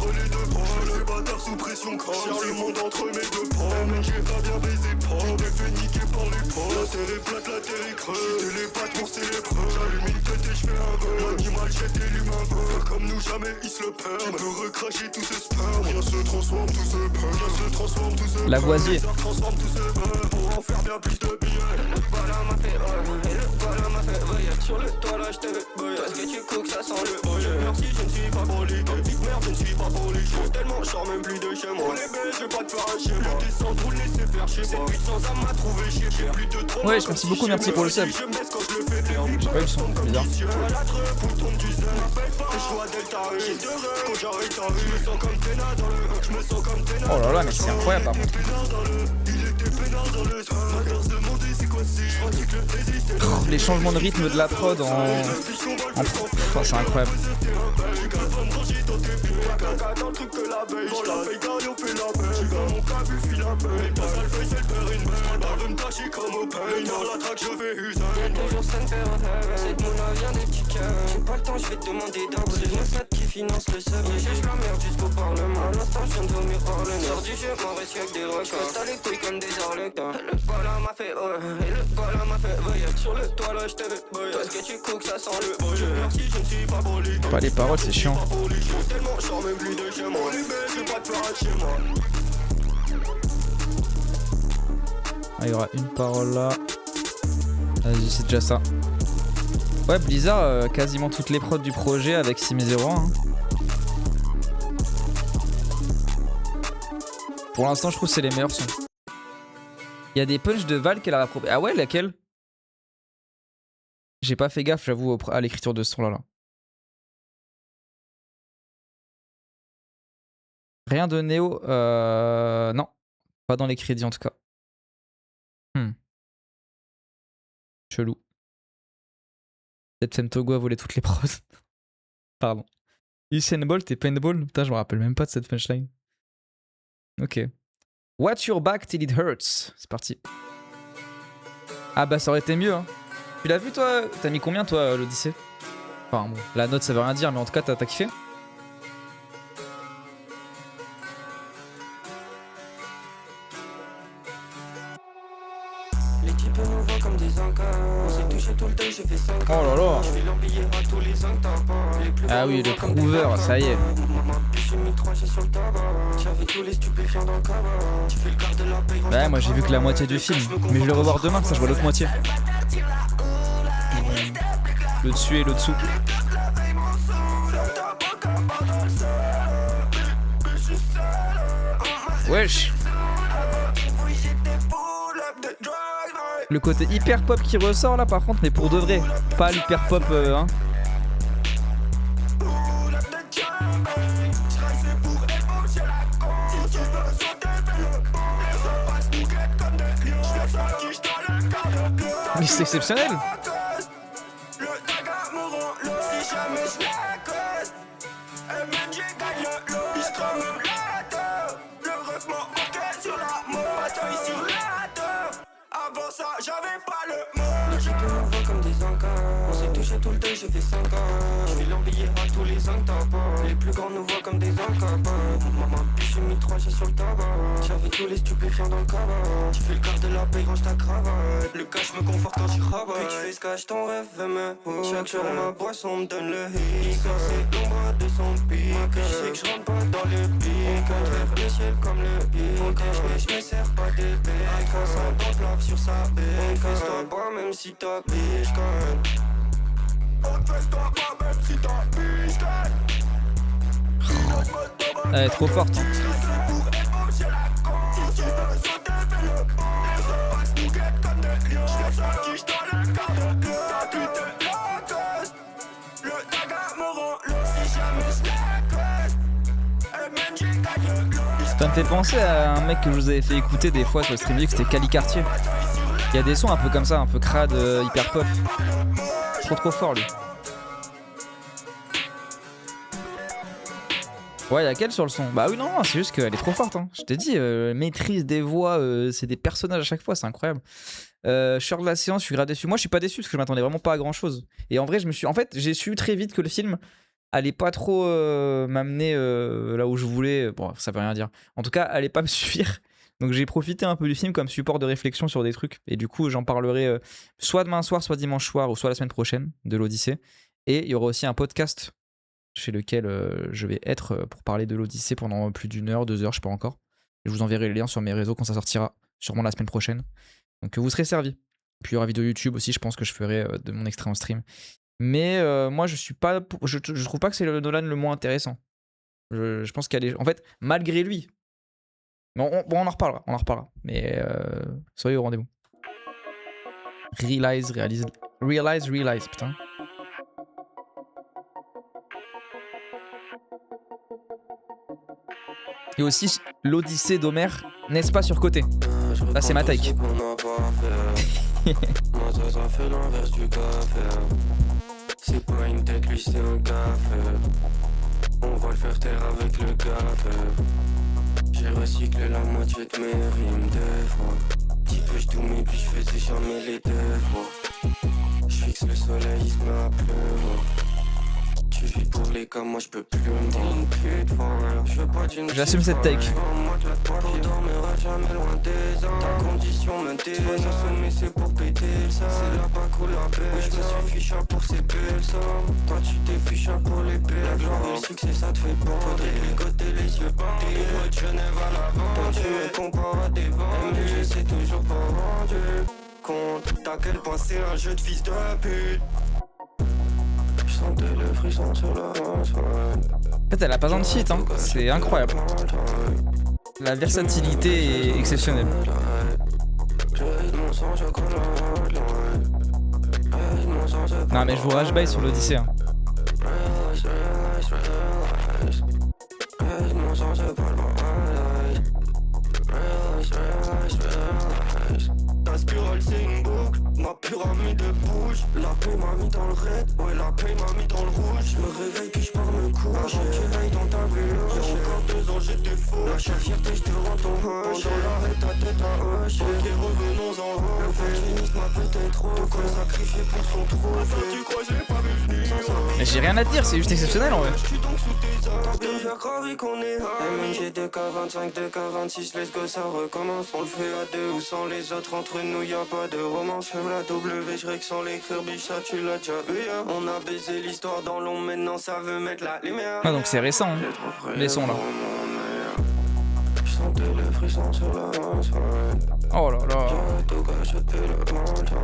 Sous pression, crâne, le monde entre mes deux pommes. J'ai pas bien baisé, pomme. T'es fait niquer par les pommes. La terre est plate, la terre est creuse. J'ai les pattes pour c'est les preuves. J'allume une tête et j'fais un vœu. L'animal jette et l'humain veut. Faire comme nous, jamais il se le perd. Tu peux recracher tous ces spermes. Rien se transforme, tout se perd. Rien se transforme, tout se perd. Lavoisier. Transforme tout se perd. Pour en faire bien plus de billets. Le bala m'a fait et le bala m'a fait veiller sur le toit là je te veux. Parce que tu coques ça sent le boy. Merci je ne suis pas poli. Merde je ne suis pas poli. Tellement je sors même plus de chez moi. Les bêtes, je vais pas te faire un chez moi. Descends, roule, laisser faire chez moi. 800 âmes m'a trouvé chez moi. Plus de 3 Ouais, merci beaucoup, merci pour le sub. Je me laisse quand je le fais. J'ai pas eu le son, bizarre. La treuve, pour ton du zen. M'appelle pas, je joue à Delta Rue. J'ai 2 heures, quand j'arrête en rue. Je me sens comme Téna dans le. Je me sens comme Téna. Oh là là, mais c'est incroyable, par contre. Il était peinard dans le. Ma garce demandait c'est quoi c'est. Je pratique le résiste. Les changements de rythme de la prod enfin, c'est incroyable. Dans le truc que la veille, dans la veille, on fait la veille. rappelle. Les passes, elle fait, c'est le père une belle. J'prends le de me tâcher comme au pain. Dans la traque, je vais user. Y'a toujours ça de faire un rêve. Cette moula vient des petits cœurs. J'ai pas le temps, je vais te demander d'abord. C'est le stade qui finance le sub. Et j'ai la merde jusqu'au parlement. À l'instant, je viens de vomir par le nez. Sors du jeu, m'en reste avec des roches. T'as les couilles comme des arlequins. Le gars m'a fait et le gars m'a fait voyage. Sur le toit là, je t'ai vu. Toi, ce que tu cooks, ça sent le boy. Merci, je ne suis pas poli. Pas les paroles, c'est chiant. Tellement charme, même plus de chez moi. Les belles, j'ai pas de faire chez moi. Ah, il y aura une parole là. Vas-y, c'est déjà ça. Ouais, Blizzard, quasiment toutes les prods du projet avec Sim01. Hein. Pour l'instant, je trouve que c'est les meilleurs sons. Il y a des punchs de Val qu'elle a approprié. Ah ouais, laquelle? J'ai pas fait gaffe, j'avoue, à l'écriture de ce son là. Rien de Néo, non. Pas dans les crédits en tout cas. Chelou. Peut-être Femtogo a volé toutes les prods. Pardon. Usain Bolt et Paintball. Putain, je me rappelle même pas de cette punchline. Ok. Watch your back till it hurts. C'est parti. Ah bah ça aurait été mieux. Hein. Tu l'as vu toi? T'as mis combien toi l'Odyssée? Enfin bon, la note ça veut rien dire, mais en tout cas t'as kiffé? Les types nous voient comme des encas. On s'est touché tout le temps, j'ai fait 5 ans. Oh là là. Je fais l'embiller à tous les ans que t'as pas. Ah oui, le prouveur, ça y est. J'ai mis 3 G sur le tabac. J'avais tous les stupéfiants dans le cabas. Tu fais le quart de la paye. Ouais, moi j'ai vu que la moitié du film. Mais je vais le revoir demain, ça je vois l'autre moitié. Le dessus et le dessous. Wesh. Le côté hyper pop qui ressort là par contre, mais pour de vrai. Pas l'hyper pop hein. Mais c'est exceptionnel. J'avais pas le mot. Les types nous voient comme des encas. On s'est touché tout le temps, j'ai fait 5 ans. Je fais l'embiller à tous les ans que t'as pas. Les plus grands nous voient comme des encas. Maman, j'ai mis 3 G sur le tabac. J'avais tous les stupéfiants dans le cabas. Tu fais le quart de la paye, range ta cravate. Le cash me conforte quand j'y rabat. Puis tu fais ce cache ton rêve me. Chaque jour ma boisson me donne le hit. C'est l'ombre de son pic. Je sais que je rentre pas dans le pic. Contraire le ciel comme le pic. Je me sers pas d'épée. Quand ça tombe plave sur sa baie. Fais-toi pas même si t'as biche Fais-toi pas même si t'as biche. Elle est trop forte hein. Ça me fait penser à un mec que je vous avais fait écouter des fois sur le stream, c'était Cali Cartier. Il y a des sons un peu comme ça, un peu crade, hyper pop. Trop fort lui. Ouais, y'a qu'elle sur le son. Bah oui, non, c'est juste qu'elle est trop forte. Hein. Je t'ai dit, maîtrise des voix, c'est des personnages à chaque fois, c'est incroyable. Je suis hors de la séance, je suis grave déçu. Moi, je suis pas déçu parce que je m'attendais vraiment pas à grand chose. Et en vrai, j'ai su très vite que le film allait pas trop m'amener là où je voulais. Bon, ça veut rien dire. En tout cas, allait pas me suffire. Donc j'ai profité un peu du film comme support de réflexion sur des trucs. Et du coup, j'en parlerai soit demain soir, soit dimanche soir, ou soit la semaine prochaine de l'Odyssée. Et il y aura aussi un podcast chez lequel je vais être pour parler de l'Odyssée pendant plus d'1 heure, 2 heures, je sais pas encore. Et je vous enverrai les liens sur mes réseaux quand ça sortira, sûrement la semaine prochaine. Donc vous serez servis. Puis il y aura vidéo YouTube aussi, je pense que je ferai de mon extrait en stream. Mais moi, je suis pas, je trouve pas que c'est le Nolan le moins intéressant. Je pense qu'il y a des, en fait, malgré lui. Mais on en reparlera, Mais soyez au rendez-vous. Realize, putain. Et aussi l'Odyssée d'Homère, n'est-ce pas surcoté? Là c'est ma take. Moi ça fait l'inverse du café. C'est pas une tête, lui c'est un café. On va le faire taire avec le café. J'ai recyclé la moitié de mes rimes deux fois. Petit peu j'doue mais puis j'faisais jamais les devoirs. J'fixe le soleil, il se met à pleuvoir. Tu vis pour les gars, moi j'peux plus me dire une pute. Je veux pas d'une J'assume cette take. moi de la pour dormira jamais loin des ans. Ta condition me désole, mais c'est pour péter le sang. C'est là pas cool la belle. Oui, je me suis fiché pour ces belles sommes. Toi tu t'es fiché pour les belles. La gloire et le succès ça te fait bon. Faudrait ligoter les yeux bandés. Les mots de Genève à la vente. Quand tu me compares à des vendus, c'est toujours pas vendu. Compte à quel point c'est un jeu de fils de pute. Je sentais le frisson sur la hanche. En fait, elle a pas besoin de feat, hein. C'est incroyable. La versatilité est exceptionnelle. Non, mais je vous rage bail sur l'Odyssée. Hein. Ta spirale c'est une boucle, ma pyramide bouge. La paix m'a mis dans le red, ouais la paix m'a mis dans le rouge. Je me réveille puis je pars me coucher. Avant qu'il aille dans ta vélo, y'a encore 2 ans j'étais faux. La fierté je te rends ton hoche. Pendant l'arrêt ta tête à hoche. Ok revenons en haut. L'opportuniste m'a peut-être trop. Qu'on sacrifié pour son trou. Enfin tu crois j'ai pas vu venir. Mais j'ai rien à te dire, c'est juste exceptionnel en vrai. Je suis donc sous tes ordres. T'as bien faire croire qu'on est MNG 2K25, 2K26, let's go ça recommence. On le fait à deux ou sans les autres, entre nous y'a pas de romance. Fais la W, j'règle sans l'écrire, biche ça tu l'as déjà vu hein. On a baisé l'histoire dans l'ombre, maintenant ça veut mettre la lumière. Ah donc c'est récent, hein. Les sons là. Je sentais le frisson sur la hanche. Oh là là. Tout gâché depuis le matin.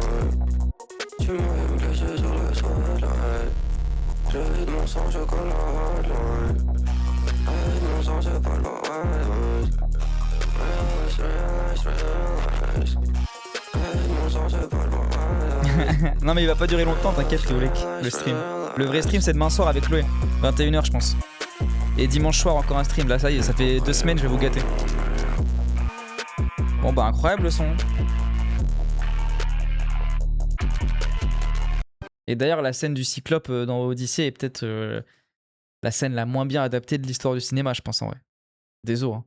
Tu m'as blessé sur le sol. Je vide mon sang, je colle la hotline. Avec mon sang, c'est pas le bon. Non mais il va pas durer longtemps, t'inquiète Léolek, le stream. Le vrai stream c'est demain soir avec Chloé, 21h je pense. Et dimanche soir encore un stream, là ça y est, ça fait 2 semaines je vais vous gâter. Bon bah incroyable le son. Et d'ailleurs la scène du Cyclope dans Odyssée est peut-être la scène la moins bien adaptée de l'histoire du cinéma je pense en vrai. Désolé. Hein.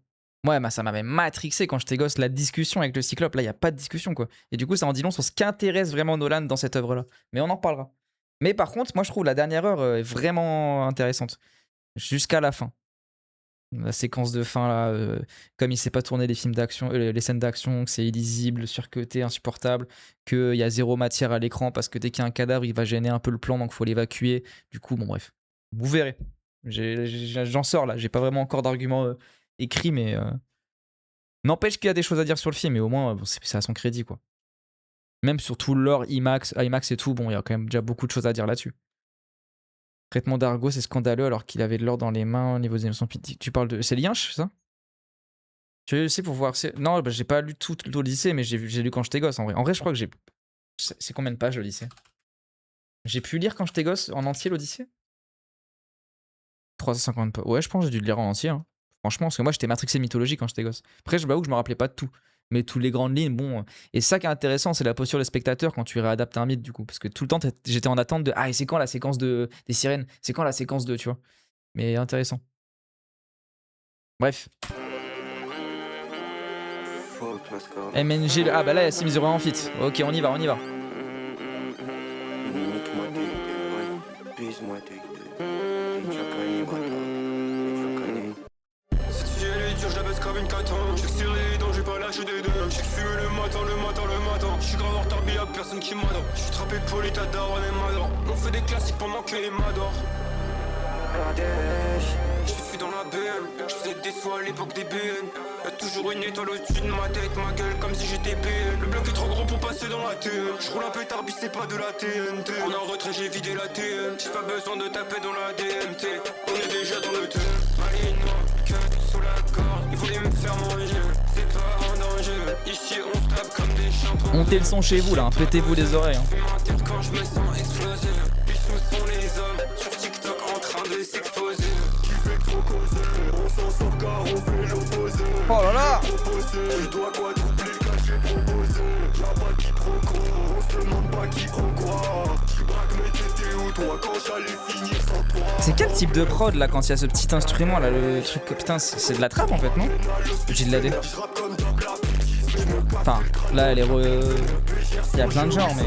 Ouais, bah ça m'avait matrixé quand j'étais gosse, la discussion avec le Cyclope, là, il n'y a pas de discussion, quoi. Et du coup, ça en dit long sur ce qu'intéresse vraiment Nolan dans cette œuvre-là. Mais on en reparlera. Mais par contre, moi, je trouve la dernière heure est vraiment intéressante. Jusqu'à la fin. La séquence de fin, là, comme il sait pas tourner les films d'action, les scènes d'action, que c'est illisible, surcuté, insupportable, qu'il y a zéro matière à l'écran parce que dès qu'il y a un cadavre, il va gêner un peu le plan, donc il faut l'évacuer. Du coup, bon, bref. Vous verrez. J'en sors, là. J'ai pas vraiment encore d'arguments... écrit mais n'empêche qu'il y a des choses à dire sur le film mais au moins bon, c'est à son crédit quoi. Même sur tout l'or IMAX et tout, bon il y a quand même déjà beaucoup de choses à dire là-dessus. Traitement d'Argo c'est scandaleux alors qu'il avait de l'or dans les mains au niveau des émotions. Tu parles de... C'est Liench ça? Tu sais pour voir... Non bah, j'ai pas lu tout l'Odyssée mais j'ai lu quand j'étais gosse en vrai. En vrai je crois que j'ai... C'est combien de pages l'Odyssée? J'ai pu lire quand j'étais gosse en entier l'Odyssée? 350 pages. Ouais je pense que j'ai dû le lire en entier hein. Franchement, parce que moi j'étais matrixé de mythologie quand j'étais gosse. Après, je m'avoue que je me rappelais pas de tout. Mais toutes les grandes lignes, bon. Et ça qui est intéressant, c'est la posture des spectateurs quand tu réadaptes un mythe, du coup. Parce que tout le temps, j'étais en attente de. Ah, et c'est quand la séquence des sirènes? C'est quand la séquence de. Tu vois. Mais intéressant. Bref. MNG. Ah, bah là, il y a Simizero en fit. Ok, on y va. Comme une katane, j'sais que c'est les dents, j'ai pas lâché des deux. J'sais que fumer le matin. J'suis grave en retard, y'a personne qui m'adore. J'suis trappé pour l'état daronne et m'adore. On fait des classiques pendant que les m'adorent. J'suis dans la BM, j'faisais des soins à l'époque des BN. Y'a toujours une étoile au-dessus de ma tête, ma gueule comme si j'étais BN. Le bloc est trop gros pour passer dans la TN. J'roule un pétard, bis c'est pas de la TNT. On est en retrait, j'ai vidé la TN. J'ai pas besoin de taper dans la DMT. On est déjà dans le thème. Malinois, cut sous la corde. Ils voulaient me faire manger, c'est pas un danger. Ici on tape comme des champions. Montez le son chez vous là, hein. Pétez-vous les oreilles. Hein. Quand je me sens explosé. Puis où sont les hommes sur TikTok en train de s'exposer. Qui fait trop causer, on s'en sort car on fait l'opposé. Oh là là. Tu dois quadrupler le cachet proposé. Y'a pas de quiproquo, on se demande pas pas qui prend quoi. Tu braques mais t'étais où toi quand j'allais finir sans toi. C'est quel type de prod là quand il y a ce petit instrument là, le truc. Putain, c'est de la trappe en fait, non? J'ai de la D. Enfin, là elle est il y a plein de genres, mais.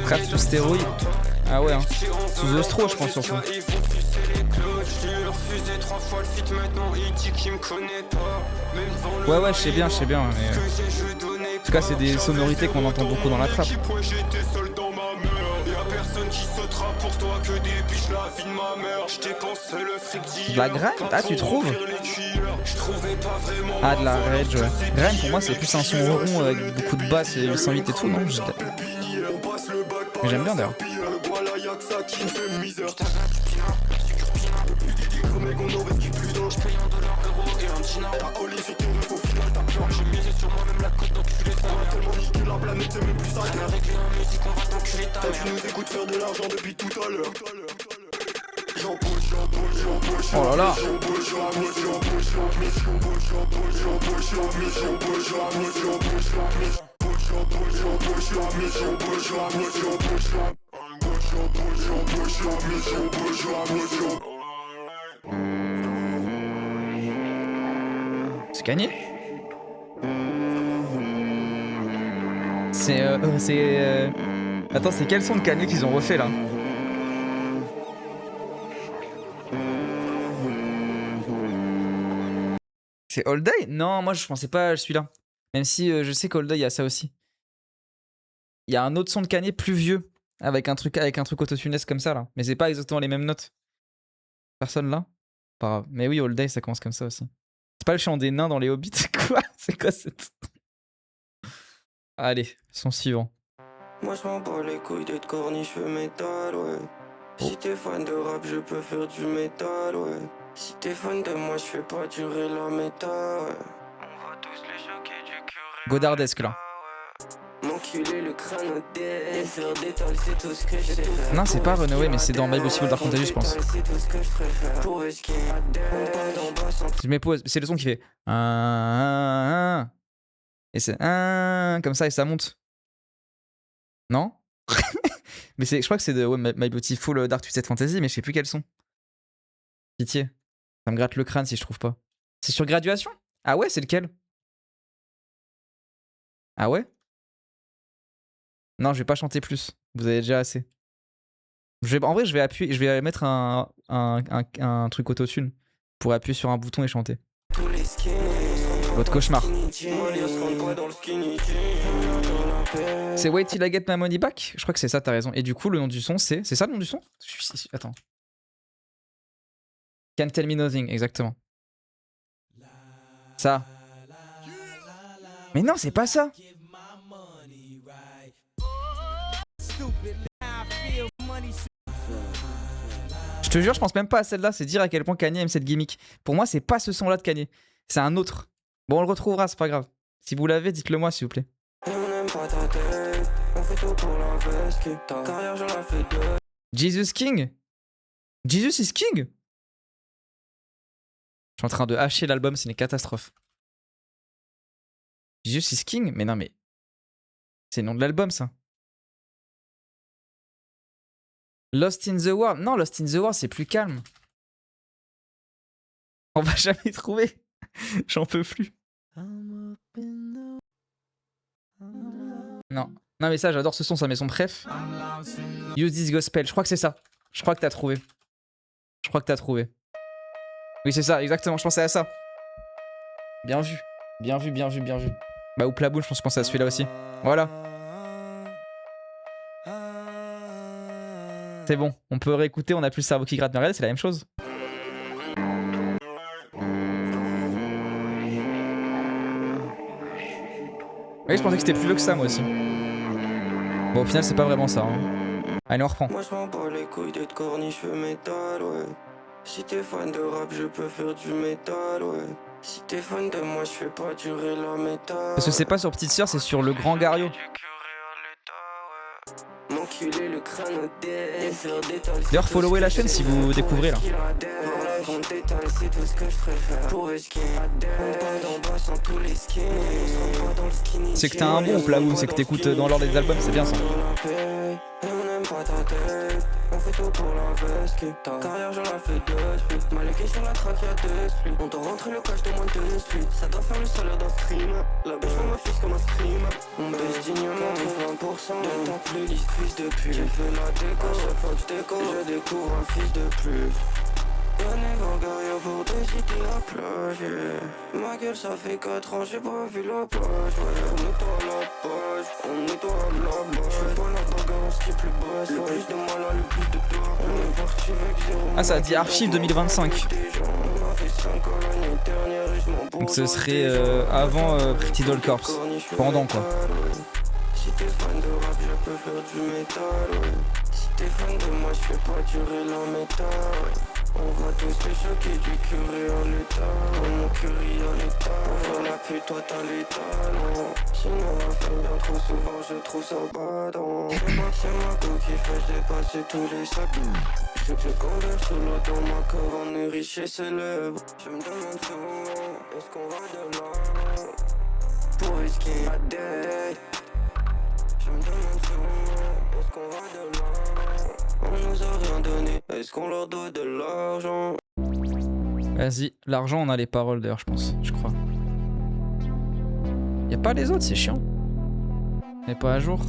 Trap sous stéroïdes. Ah ouais, hein. Sous ostro, je pense surtout. Ouais, ouais, je sais bien, mais. En tout cas, c'est des sonorités qu'on entend beaucoup dans la trappe. De la grime? Ah, tu trouves? Ah, de la rage, ouais. Grime, pour moi, c'est plus un son rond avec beaucoup de basses et 808 et tout, non? Mais j'aime bien d'ailleurs. Oh là là. C'est gagné. Attends, c'est quel son de Kanye qu'ils ont refait là? C'est All Day? Non, moi je pensais pas à celui-là. Même si je sais qu'All Day, il y a ça aussi. Il y a un autre son de Kanye plus vieux, avec un truc autotunesque comme ça là. Mais c'est pas exactement les mêmes notes. Personne là? Pas grave. Mais oui, All Day, ça commence comme ça aussi. C'est pas le chant des nains dans les Hobbits? Quoi? C'est quoi cette... Allez, son suivant. Moi je m'en bats les couilles d'être corny, je fais métal, ouais. Si t'es fan de rap, je peux faire du métal, ouais. Si t'es fan de moi, je fais pas durer la méta, ouais. On va tous les choquer du curé. Godardesque là. M'enculer le crâne au dé et faire des tolls, c'est tout ce que je sais faire. Non, c'est pas Runaway, mais c'est dans My Possible Dark Fantasy, je pense. C'est tout ce que je préfère. Pour esquiver, on parle d'en bas sans... Je m'épose, c'est le son qui fait. Et c'est comme ça et ça monte. Non? Mais je crois que c'est de My Beautiful Dark Twisted Fantasy, mais je sais plus quel son. Pitié. Ça me gratte le crâne si je trouve pas. C'est sur Graduation? Ah ouais, c'est lequel? Ah ouais? Non, je vais pas chanter plus. Vous avez déjà assez. En vrai, je vais appuyer, je vais mettre un truc autotune pour appuyer sur un bouton et chanter. Votre cauchemar. C'est Wait Till I Get My Money Back? Je crois que c'est ça, t'as raison. Et du coup, le nom du son, c'est ça le nom du son? Attends. Can't Tell Me Nothing, exactement. Ça. Mais non, c'est pas ça. Je te jure, je pense même pas à celle-là. C'est dire à quel point Kanye aime cette gimmick. Pour moi, c'est pas ce son-là de Kanye. C'est un autre. Bon, on le retrouvera, c'est pas grave. Si vous l'avez, dites-le moi, s'il vous plaît. Jesus King? Jesus is King? Je suis en train de hacher l'album, c'est une catastrophe. Jesus is King? Mais non, mais... C'est le nom de l'album, ça. Lost in the World? Non, Lost in the World, c'est plus calme. On va jamais trouver. J'en peux plus. Non. Non, mais ça, j'adore ce son, ça met son préf. Use This Gospel, je crois que c'est ça. Je crois que t'as trouvé. Je crois que t'as trouvé. Oui, c'est ça, exactement, je pensais à ça. Bien vu. Bien vu, bien vu, bien vu. Bah, ou Plaboun, je pense que je pensais à celui-là aussi. Voilà. C'est bon, on peut réécouter, on a plus le cerveau qui gratte. Mais regardez, c'est la même chose. Oui, je pensais que c'était plus vieux que ça, moi aussi. Bon, au final, c'est pas vraiment ça. Hein. Allez, on reprend. Moi, je m'en bats les couilles d'être corny, je fais métal, ouais. Si t'es fan de rap, je peux faire du métal, ouais. Si t'es fan de moi, je fais pas durer la méta. Parce que c'est pas sur Petite Sœur, c'est sur Le Grand Gario. M'enculer le crâne au dé et faire des tolls. D'ailleurs, followez la chaîne si vous découvrez là. Pour la grande détail, c'est tout ce que je préfère. Pour le skin, on va d'en bas sans tous les skins. On sera pas dans le skinny. C'est que t'as un bon Plavou, c'est que t'écoutes dans l'ordre des albums, c'est bien ça. Et on n'aime pas ta tête, on fait tout pour la veste. Ta carrière j'en la fais deux splits. Maléqué sur la track y'a deux splits. On doit rentrer le cash de moins de splits. Ça doit faire le salaire d'un stream. La bêche me fixe comme un scream. On baisse dignement 80% de ta playlist fils de pute. J'ai fait la déco, chaque fois que je déco je découvre un fils de plus. Y'a Névangaria pour décider à plager. Ma gueule ça fait 4 ans j'ai pas vu la plage. Ouais, on nettoie la page, on nettoie la base. J'fais pas la bagarre, on skip le boss. Le plus de mal à le plus de toi. On est parti avec zéro. Ah, ça dit archive 2025. Donc ce serait avant Pretty Doll Corps. Pendant quoi. Si t'es fan de rap, je peux faire du métal, ouais. Si t'es fan de moi, je fais pas durer la méta, ouais. On va tous les choquer du curé en l'état. Dans mon curry en l'état. Pour faire la pute, toi t'as les talents. Sinon on fait bien trop souvent, je trouve ça badant. C'est ma go qui fait dépasser tous les sacs. Je converse sur l'eau dans ma cave, on est riche et célèbre. Je me demande souvent, est-ce qu'on va de l'avant? Pour risquer ma dette. Je me demande souvent, est-ce qu'on va de l'avant? On nous a rien donné, est-ce qu'on leur doit de l'argent? Vas-y, l'argent on a les paroles d'ailleurs je pense, je crois. Y'a pas les autres, c'est chiant. On est pas à jour.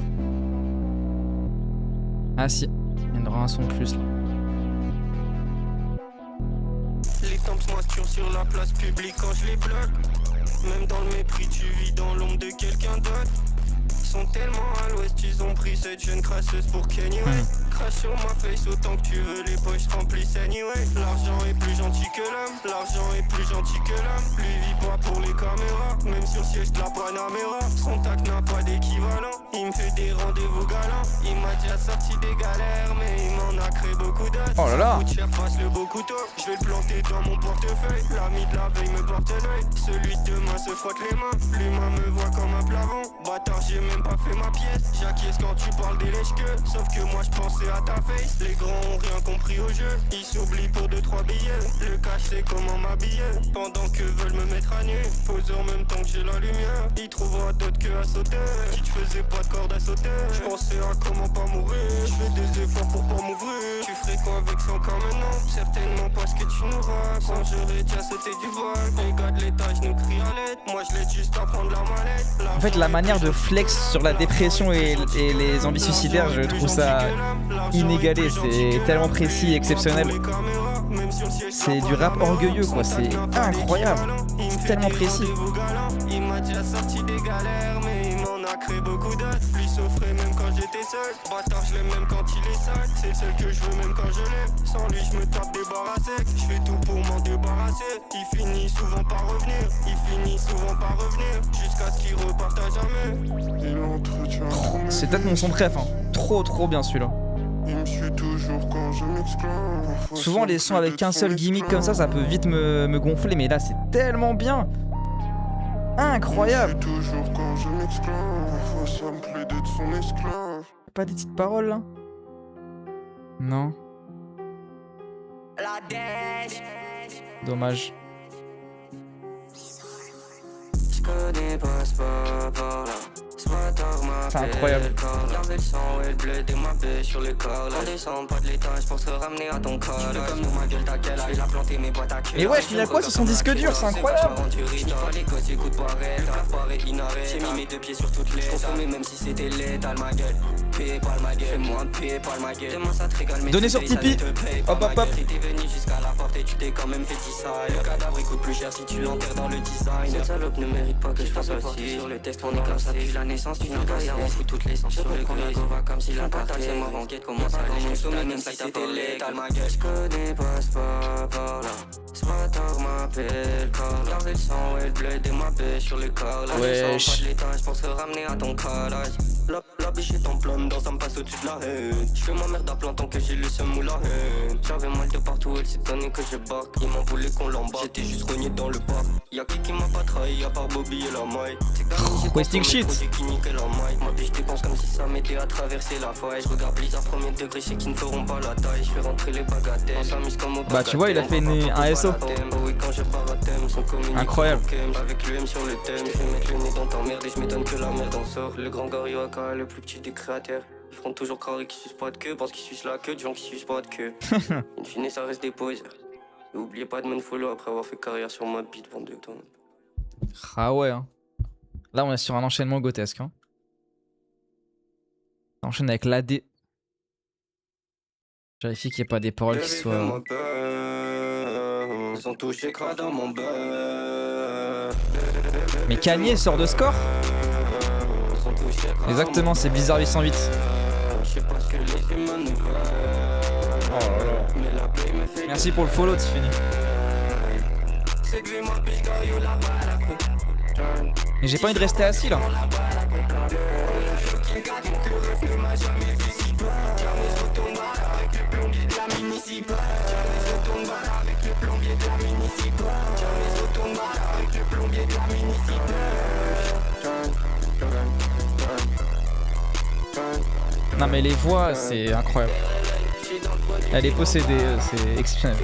Ah si, il y en aura un son de plus là. Les temps se maturent sur la place publique quand je les bloque. Même dans le mépris tu vis dans l'ombre de quelqu'un d'autre. Sont tellement à l'ouest, ils ont pris cette jeune crasseuse pour Kenny West. Crache sur ma face autant que tu veux, les poches remplissent anyway. L'argent est plus gentil que l'homme, l'argent est plus gentil que l'homme. Lui vit pas pour les caméras, même sur le siège de la Panamera. Son tac n'a pas d'équivalent, il me fait des rendez-vous galants. Il m'a déjà sorti des galères, mais il m'en a créé beaucoup d'autres. Oh là là. Coup de chair passe le beau couteau, je vais le planter dans mon portefeuille. L'ami de la veille me porte l'œil, celui de demain se frotte les mains. L'humain me voit comme un plafond, bâtard j'ai même pas fait ma pièce. J'acquiesce quand tu parles des lèches-queues, sauf que moi je pensais à ta face. Les grands ont rien compris au jeu, ils s'oublient pour 2-3 billets. Le cash c'est comment m'habiller, pendant que veulent me mettre à nu. Poser en même temps que j'ai la lumière, il trouvera d'autres que à sauter. Si tu faisais pas de corde à sauter, je pensais à comment pas mourir. Je fais des efforts pour pas m'ouvrir. Tu ferais quoi avec 100 cas maintenant? Certainement pas ce que tu nous racontes. Quand j'aurais déjà sauté du vol, regarde l'étage nous crie à l'aide. Moi je l'aide juste à prendre la mallette. En fait la manière de flex sur la dépression et les envies suicidaires, je trouve ça inégalé, c'est tellement précis et exceptionnel. C'est du rap orgueilleux quoi, c'est incroyable, c'est tellement précis. Il m'a déjà sorti des galères, mais il m'en a créé beaucoup d'autres. Lui s'offrait même quand j'étais seul, bâtard je l'aime même quand il est sale. C'est le seul que je veux même quand je l'aime. Sans lui je me tape des barres à sec, je fais tout pour m'en débarrasser. Il finit souvent par revenir, il finit souvent par revenir, jusqu'à ce qu'il reparte à jamais. Il entretient C'est peut-être mon son de rêve, hein. Trop bien celui-là. il me suit toujours quand je m'exclame. Souvent les sons avec un seul gimmick comme ça peut vite me gonfler, mais là c'est tellement bien. Incroyable. Il me suit toujours quand je m'exclame. Parfois ça me plaît d'être son esclave. Pas des petites paroles là? Non. Dommage. Je connais pas ce pas par là. C'est incroyable. Garder le sang et le bleu de ma baie sur le corps. On descend pas de l'étage pour se ramener à ton corps. Tu veux comme nous ma gueule t'as quel âge? Il a planté mes boîtes à queue. Mais ouais, je finis à quoi sur son disque dur, c'est incroyable. Je pas les gosses, j'écoute pas réel. T'as pas inarrêt. J'ai mis mes deux pieds sur toutes les. Consommé même si c'était létal ma gueule. Paye pas ma gueule, fais-moi payer pas ma gueule. Demain ça te régale mais donnez sur Tipeee. Hop. T'es venu jusqu'à la porte et tu t'es quand même fait design. Le cadavre il coûte plus cher si tu l'enterres dans le design. Cette salope ne mérite pas que je fasse aussi. Sur le texte on est comme ça depuis la naissance. Tu n'as pas on fout toutes les sens sur le gris. On va comme si la partage est mort en guette. Commence à aller mon sommet même si c'était létal ma gueule. Je connais pas ce pas par là. Ce bâtard m'appelle Carl. Garder le sang et le bleu de ma baie sur le corps. Là je sens pas de l'étage pour se ramener à ton collage. La biche est en pleine dans ça me passe au-dessus de la haine. J'fais ma merde à plein tant que j'ai le seum ou la haine. J'avais mal de partout, elle s'est donnée que je barque. Ils m'en voulaient qu'on l'embarque, j'étais juste rogné dans le parc. Y'a qui m'a pas trahi à part Bobby et la maille. C'est que j'ai Wasting shit. qui niquait la maille. Ma biche dépense comme si ça m'aidait à traverser la faille. Je regarde Blizzard premier degré, je sais qu'ils ne feront pas la taille. Je fais rentrer les bagatelles, on s'amuse comme au Bah tu vois il a fait un SO. Oui, quand je pars à thème, son communique Incroyable. avec le M sur le thème. Je vais mettre le nez dans ta merde et je m'étonne que la merde en sort. Le grand Garioaka, le plus petit des créateurs. Ils feront toujours croire qu'ils sucent pas de queue parce qu'ils sucent la queue de gens qui sucent pas de queue. In fine, ça reste des poseurs. Et oubliez pas de me follow après avoir fait carrière sur ma bite, bande de temps. Ah ouais. Hein. Là on est sur un enchaînement grotesque. Hein. On enchaîne avec l'AD. Vérifie qu'il n'y ait pas des paroles qui soient... Ils ont touché crade dans mon beurre. Mais Kanye sort de score. Exactement, c'est Blizzard 808. Merci pour le follow, Tiffany. Mais j'ai pas envie de rester assis là. Non mais les voix c'est incroyable. Elle est possédée, c'est exceptionnel.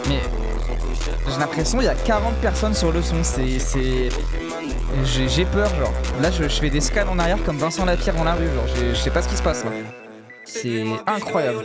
Mais j'ai l'impression qu'il y a 40 personnes sur le son, j'ai peur genre. Là je fais des scans en arrière comme Vincent Lapierre dans la rue, genre je sais pas ce qui se passe là. C'est incroyable.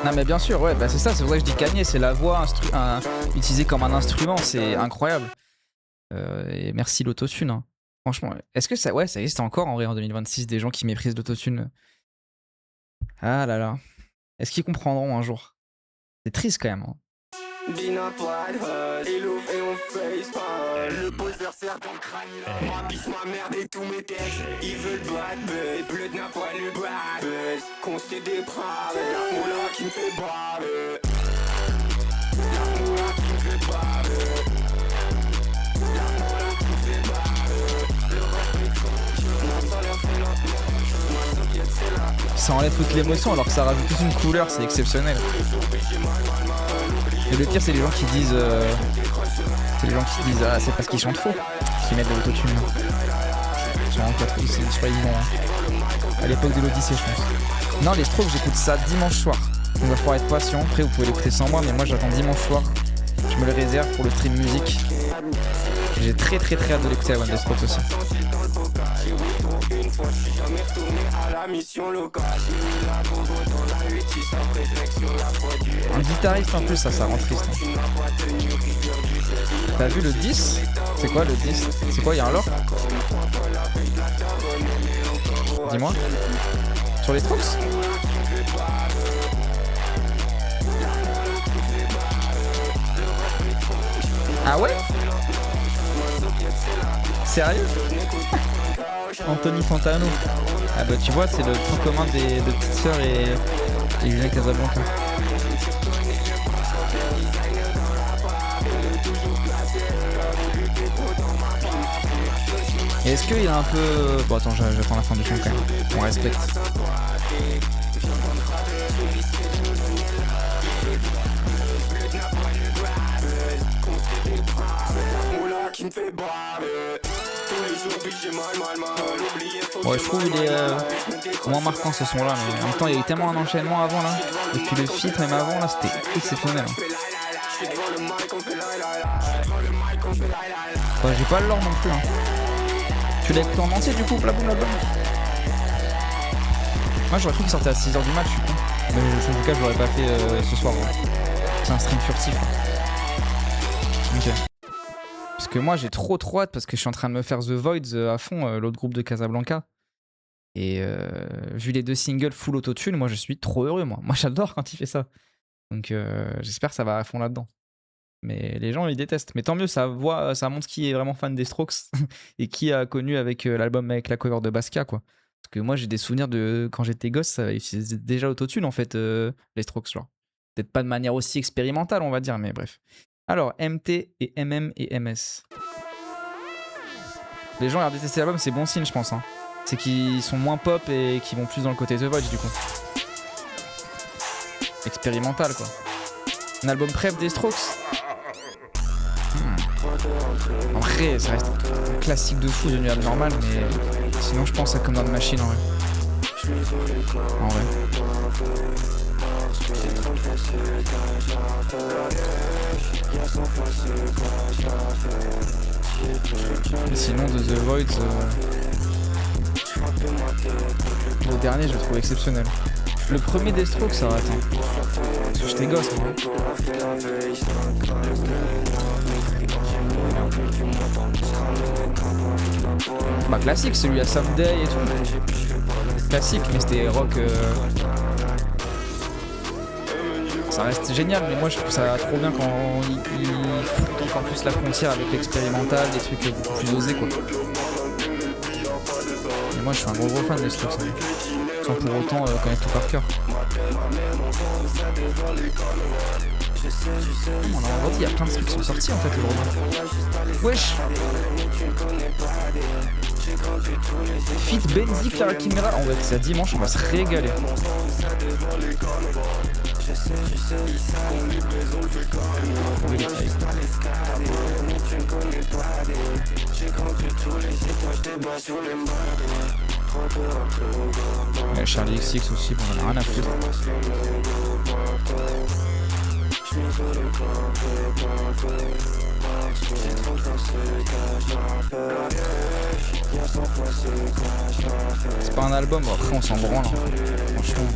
Non mais bien sûr, ouais, bah c'est ça, c'est pour ça que je dis Kanye, c'est la voix utilisée comme un instrument, c'est incroyable. Et merci l'autotune. Hein. Franchement, est-ce que ça existe encore en vrai en 2026 des gens qui méprisent l'autotune? Ah là là. Est-ce qu'ils comprendront un jour? C'est triste quand même. Hein. Le poseur sert dans le crâne, ma biche, ma merde et tous mes textes. Ils veulent bad buzz, bleu de n'importe le bad buzz. Consté dépravé, la moula qui me fait baver. La moula qui me fait baver. La moula qui me fait baver. Le reflet mon salaire fait la ma soviet c'est là. Ça enlève toute l'émotion alors que ça rajoute toute une couleur, c'est exceptionnel. Et le pire c'est les gens qui disent ah c'est parce qu'ils chantent faux qu'ils mettent de l'autotune. Ils sont encore c'est évident. Hein. À l'époque de l'Odyssée je pense. Non les Strokes j'écoute ça dimanche soir. Donc il va falloir être patient. Après vous pouvez l'écouter sans moi mais moi j'attends dimanche soir. Je me le réserve pour le stream musique. J'ai très hâte de l'écouter avant des Strokes aussi. Un guitariste en plus ça rend triste. Hein. T'as vu le 10? C'est quoi le 10? C'est quoi, y'a un lore? Dis-moi. Sur les Strokes? Ah ouais? Sérieux? Anthony Fantano. Ah bah tu vois c'est le point commun des deux petites sœurs et Julien Casablanca. Et est-ce qu'il a un peu... Bon attends j'attends la fin du son quand même. On respecte. Ouais, je trouve il est moins marquant ce son là, mais en même temps il y a eu tellement un enchaînement avant là. Et puis le feat même avant là c'était exceptionnel. Ouais, j'ai pas l'or non plus. Hein. Tu l'as écouté en entier du coup, Blaboum l'album? Moi j'aurais cru qu'il sortait à 6h du match, je suis con. Mais en tout cas je l'aurais pas fait ce soir. Ouais. C'est un stream furtif. Hein. Ok. Parce que moi j'ai trop hâte parce que je suis en train de me faire The Voids à fond, l'autre groupe de Casablanca. Et vu les 2 singles full autotune, moi je suis trop heureux moi. Moi j'adore quand il fait ça. Donc j'espère que ça va à fond là-dedans. Mais les gens ils détestent. Mais tant mieux, ça montre qui est vraiment fan des Strokes et qui a connu avec l'album avec la cover de Basquiat quoi. Parce que moi j'ai des souvenirs de quand j'étais gosse, ils faisaient déjà autotune en fait les Strokes genre. Peut-être pas de manière aussi expérimentale on va dire, mais bref. Alors MT et MM et MS. Les gens ont détesté l'album, c'est bon signe je pense. Hein. C'est qu'ils sont moins pop et qu'ils vont plus dans le côté The Voice du coup. Expérimental quoi. Un album préf des Strokes. En vrai, ça reste un classique de fou devenu abnormal, mais sinon je pense à Come Down Machine en vrai. En vrai. Et sinon de The Voids, le dernier je le trouve exceptionnel. Le premier des Strokes, ça attends. Parce que j'étais gosse moi. Bah classique, celui à Someday et tout. Classique, mais c'était rock. Ça reste génial, mais moi je trouve ça trop bien quand il fout encore plus la frontière avec l'expérimental, des trucs beaucoup plus osés quoi. Et moi je suis un gros fan des Strokes, sans pour autant connaître tout par cœur. On a vendredi, il y a plein de trucs qui sont sortis en fait aujourd'hui. Wesh. Fit Benzi, Clara Kimera, on va être ça dimanche, on va se régaler. Ouais, Charlie XX aussi, bon, on en a rien à foutre. C'est pas un album, bon, après on s'en branle, hein. Franchement.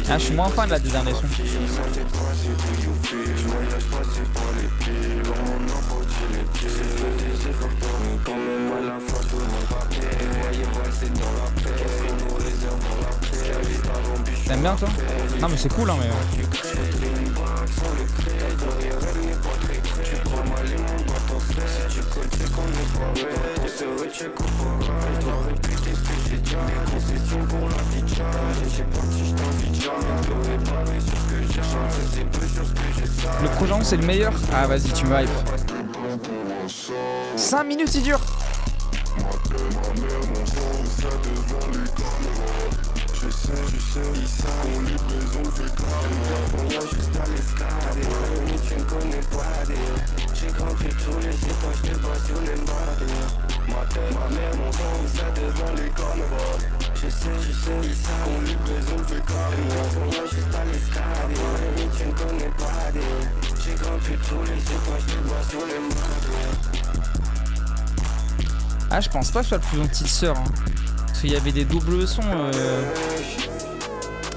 Ah, je suis moins fan là des derniers sons. T'aimes bien toi? Non mais c'est cool hein mais... Le projet c'est le meilleur. Ah vas-y tu me hype. 5 minutes il dure. Ah je pense pas que ce soit le plus long petite sœur hein. Parce qu'il y avait des doubles sons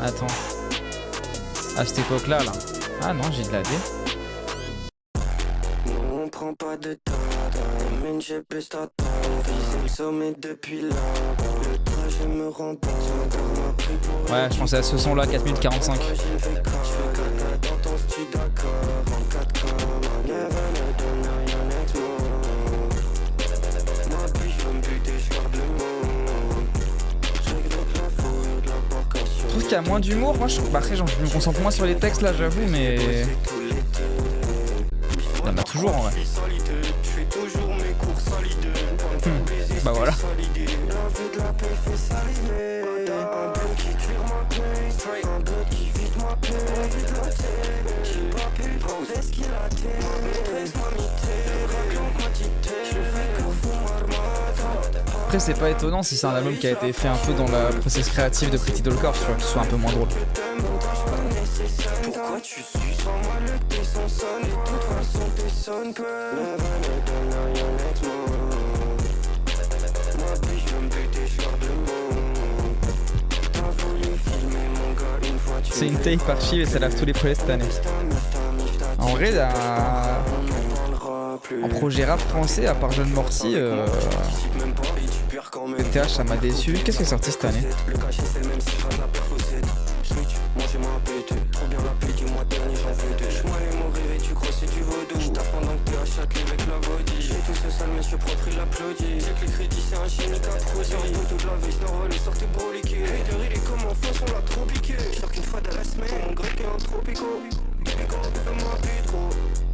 Attends. À cette époque là. Ah non j'ai de la D. On prend pas de temps, j'ai plus de temps. Visé le sommet depuis là. Le trajet me rend pas. Ouais je pensais à ce son là 4 minutes 45. Je trouve qu'il y a moins d'humour, moi je... Bah après je me concentre moins sur les textes là j'avoue mais... Il y en a toujours en vrai. Bah voilà. La vie de la paix fait saliver. Un bloc qui tire ma paix, un bloc qui vide ma paix. La vie de la télé, j'ai pas pu poser ce qu'il a été. Maîtresse m'a mité, radio m'a dicté. Je fais que fumar ma. Après, c'est pas étonnant si c'est un album qui a été fait un peu dans la process créative de Pretty Doll Corps, tu vois, qu'il soit un peu moins drôle. Pourquoi tu suis sans moi le tes son sonne. Et de toute façon tes sonnes peu. Never let them know you're next move. Moi puis je veux me buter, j'leur de mots. T'as voulu filmer mon gars une fois tu. C'est une take par Chiv et ça lave tous les projets cette année. En vrai, en projet rap français, à part Jeune Morty, TH ça m'a déçu. Qu'est-ce qui est sorti cette année? Le cachet c'est le même si je rate la perfocette. Switch, moi j'ai ma pété. Trop bien la paix, dis-moi dernier j'en veux deux. J'suis mal et mon réveil, tu crois c'est du vaudou. J'taffe pendant que t'es à Châtelet avec la body. J'ai tout ce sale monsieur propre, il applaudit. J'ai que les crédits, c'est un chimique à produit. Sur toute la vie, Snorval est sorti broliqué. Hater il est comme en face, on l'a trop piqué. J'sors qu'une fois dans la semaine, mon grec est un tropico. Typico, fais-moi plus trop.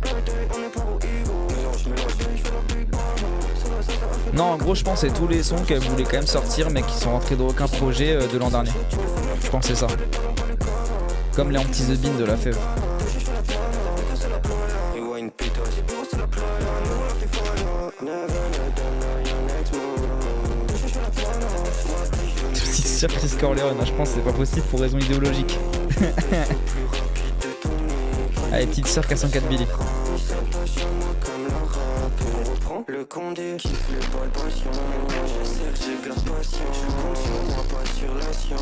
On est pas au ego. Mélange, je fais la big bang. Non, en gros, je pense que c'est tous les sons qu'elle voulait quand même sortir, mais qui sont rentrés dans aucun projet de l'an dernier. Je pense que c'est ça. Comme les Anti The Bean de la fève. Si c'est sûr Chris Corleone, je pense que c'est pas possible pour raison idéologique. Allez, petite sœur 404 Billy. Le condé kiffe le bol passion. Je serre, je garde patient. Je compte sur moi, pas sur la science.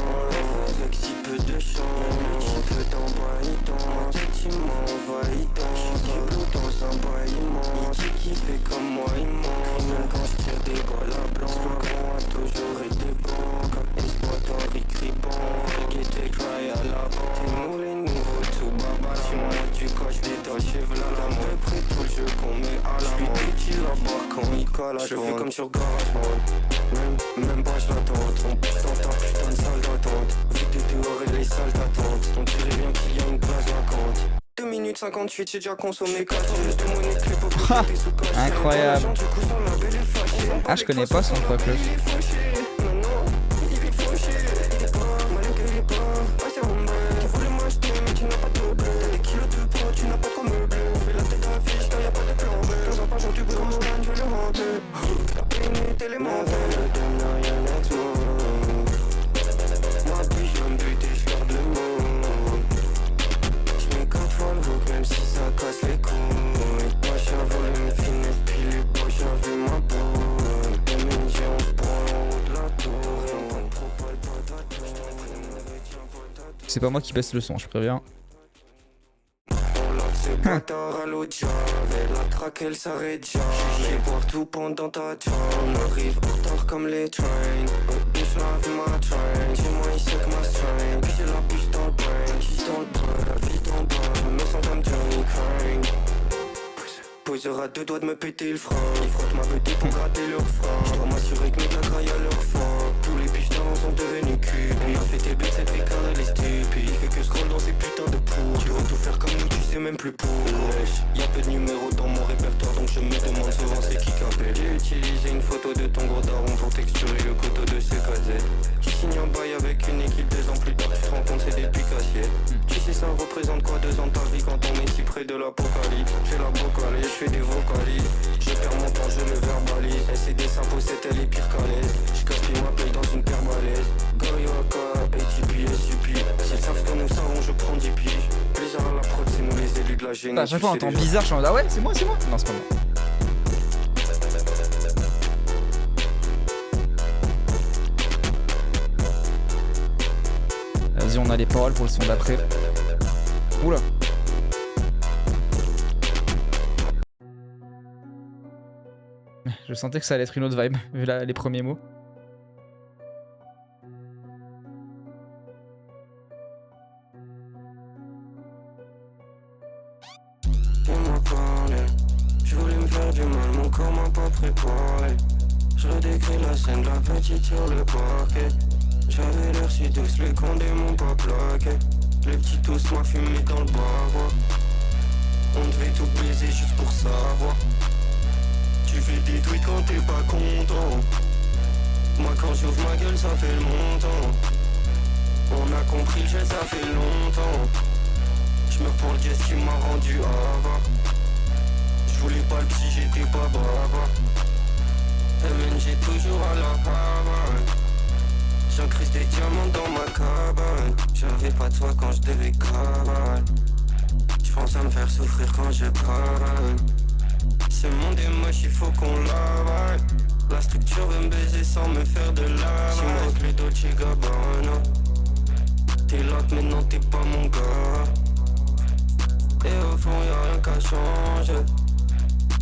Avec si peu de chance, le type d'envahissant. Sentiment envahissant. Je bloue dans un bâillement. Il dit qu'il fait comme moi, il ment. Même quand je tire des balles à blanc. Slogan a toujours été bon. Exploitant, écrivant. Reggaeté, cry à la banque. T'es moulé nouveau, tout baba. Si moi tu coches des tâches, v'là la main. Près tout le jeu qu'on met à la main. Petit là-bas quand il colle à je fais comme sur GarageBand. Même pas je l'attends. On pousse dans ta putain de salle d'attente. Vite dehors et les salles d'attente. On dirait bien qu'il y a une place vacante. 2 minutes 58, j'ai déjà consommé 4 juste de monnaie clé pour que sous cache. Incroyable. Ah, je connais pas son quoi plus. C'est pas moi qui baisse le son, je préviens. Bâtard à l'autre j'avais la traque elle s'arrête jamais. J'ai boire tout pendant ta job. On arrive en retard comme les trains. Je lave ma train. Dis-moi il sait que ma strain. Puis j'ai la bouche dans le brain. Qui dans le bras, la vie en bas. Je me sens comme Johnny Crane. Poseur à 2 doigts de me péter le frein. Ils frottent ma beauté pour gratter leur frein. Je dois m'assurer que mes gars graillent à leur fin. Tous les piges d'avant sont devenus cubes. On a fait tes bêtes, cette vie car elle est stupide. Il fait que scroll dans ces putains de pours. Tu veux tout faire comme nous, tu sais même plus pour. Y'a peu de numéros dans mon répertoire, donc je me demande souvent c'est qui qu'appelle. J'ai utilisé une photo de ton gros daron pour texturer le coteau de ce KZ. Tu signes un bail avec une équipe 2 ans plus tard, tu te rends compte c'est des picassiers. Tu sais ça représente quoi 2 ans de ta vie quand on est si près de l'apocalypse. J'ai la vocale et je fais des vocalises. Je perds mon temps, je le verbalise. Elle des sympos, c'est elle est pire qu'à l'aise. Je gaspille ma paye dans une paire balèze. Goyoka, ATP, SUP. S'ils savent que nous savons, je prends 10 piges. Plaisir à la prod, c'est nous les élus de la génie. À chaque fois on entend bizarre, je suis en mode ah ouais, c'est moi. Non, c'est pas moi. Vas-y, on a les paroles pour le son d'après. Oula. Je sentais que ça allait être une autre vibe, vu les premiers mots. Je voulais me faire du mal, mon corps m'a pas préparé. Je redécris la scène de la petite sur le parquet. J'avais l'air si douce, les condés m'ont pas plaqué. Les petits tous m'a fumé dans le bavois. On devait tout baiser juste pour savoir. Tu fais des tweets quand t'es pas content. Moi quand j'ouvre ma gueule ça fait le montant. On a compris le jet, ça fait longtemps. J'meurs pour le geste qui m'a rendu avare. J'voulais pas le psy, j'étais pas bavard. MNG toujours à la Havane. J'incruste des diamants dans ma cabane. J'avais pas de soin quand j'devais cavale. J'pense à me faire souffrir quand je cavale. Ce monde est moche, il faut qu'on l'avale. La structure veut me baiser sans me faire de lavage. Tu me reclus Dolce Gabbana. T'es là maintenant t'es pas mon gars. Et au fond y'a rien qu'à changer.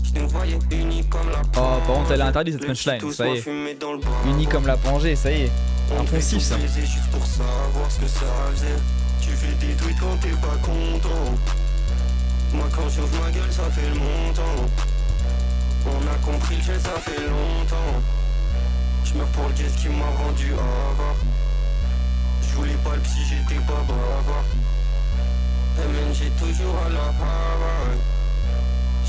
J'n'nous voyais unis comme la Oh, par contre, elle a Pangée. interdit cette Le punchline, cheetos ça y m'a est. fumé dans le bras. Uni comme la Pangée, ça y est. On devait Impensif tout ça. baiser juste pour savoir ce que ça faisait. Tu fais des tweets quand t'es pas content. Moi quand j'ouvre ma gueule ça fait le montant. On a compris le jet, ça fait longtemps. J'meurs pour le geste qui m'a rendu avare. J'voulais pas le psy, j'étais pas bavard. MNG toujours à la Havane.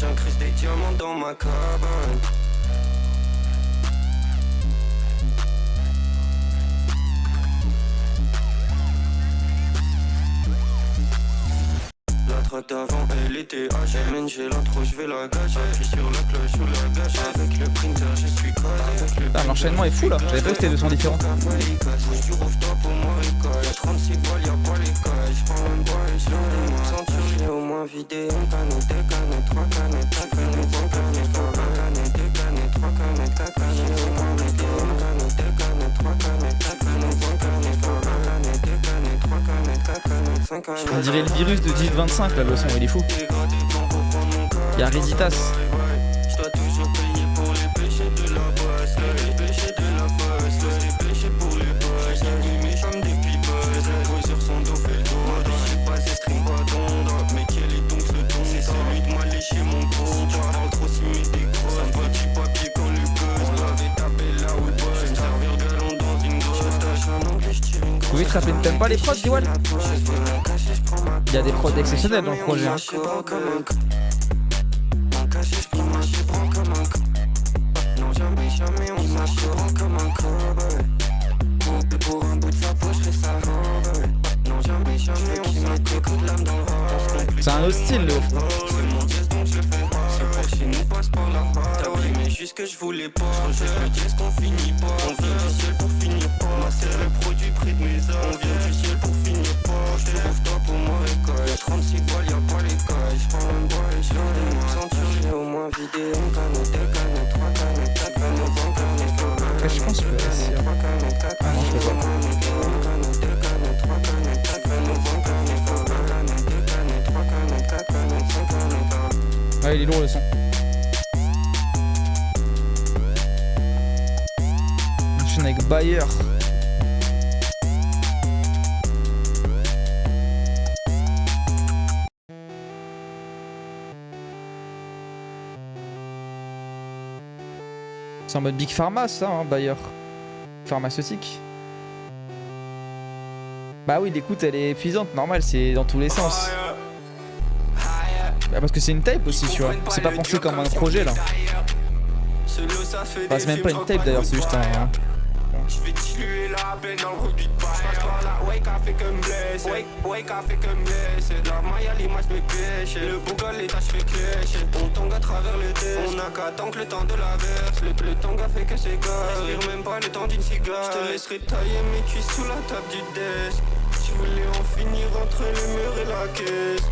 J'incruste des diamants dans ma cabane. La traque d'avant elle était H. MNG l'intro j'vais la gâcher. J'appuie sur la cloche ou la gâche. Avec le printer je suis collé. Ah, l'enchaînement est fou là. J'avais pas vu que c'était deux sons différents. Tu rouvres toi pour moi école. Y'a 36 balles, y'a pas les cailles. J'prends même pas et j'l'en ceinture. J'ai au moins vidé une canette, deux canettes, trois canettes, quatre canettes, cinq canettes, trois canettes, deux canettes, trois canettes, quatre canettes. J'ai au moins vidé une canette, deux canettes, trois canettes, quatre canettes, cinq canettes, trois canettes, deux canettes, trois canettes, quatre canettes, cinq canettes. On dirait le virus de 10-25 là, le son, il est fou. Y'a Riditas. Je dois toujours payer pour les péchés de la bosse. Les péchés de la bosse. Les péchés pour les boss. J'ai mes chambres des people. Je les gros sur son dos fait le dos. Ma vie j'ai passé stream pas d'onde. Mais quel est donc ce don? C'est celui de m'a léché mon gros. Si tu parles trop si mes décos. Ça me va du papier quand le gosse. On l'avait tapé là où le boss. Je me servir de long dans une grosse. Je tâche un anglais, je tire une grosse. Vous pouvez te rappeler, t'aimes pas les prods, Diwal? Il y a des prods exceptionnels dans le projet. Hein. Non jamais, jamais on s'achèvera comme un cowboy. Pour un bout de sa poche, je fais sa robe. Non jamais, jamais on s'achèvera coup de lame dans le rap. C'est un autre style, le C'est mon dièse donc je le fais. Ce pour chez nous passe par la T'as mais juste que je voulais pas. Je le dièse qu'on finit pas. On vient du ciel pour finir pas. Ma c'est le produit près de mes armes. On vient du ciel pour finir pas. Je te trouve toi pour moi école. Y'a 36 balles, y'a pas les cailles. J'prends un bois et je l'en ceinture. J'ai au moins vidé une canette, deux canettes, trois canettes, quatre canettes, cinq canettes, trois canettes. Je pense que c'est... Trois canettes, quatre Ah non, je peux pas. canettes, une canette, deux canettes, trois canettes, quatre canettes, cinq canettes, trois canettes, deux canettes, trois canettes, quatre canettes, cinq canettes. Ouais, il est lourd le son. Enchaîne avec Bayer. C'est en mode Big Pharma ça, hein, Bayer. Pharmaceutique. Bah oui, l'écoute elle est épuisante, normal, c'est dans tous les sens. Bah parce que c'est une tape aussi, tu vois. C'est pas pensé comme un projet là. Enfin, c'est même pas une tape d'ailleurs, c'est juste un... Je vais diluer la peine dans le rugby de bail. Je passe par là, ouais, qu'a fait comme blessé. Ouais, qu'a fait comme blessé. La maille à l'image me pêche. Le bougal, les tâches fait clécher. On tangue à travers le test. On n'a qu'à attendre le temps de la verse. Le tangue a fait que c'est gars. Respire même pas le temps d'une cigare. Je te laisserai tailler mes cuisses sous la table du desk. Je voulais en finir entre le mur et la caisse.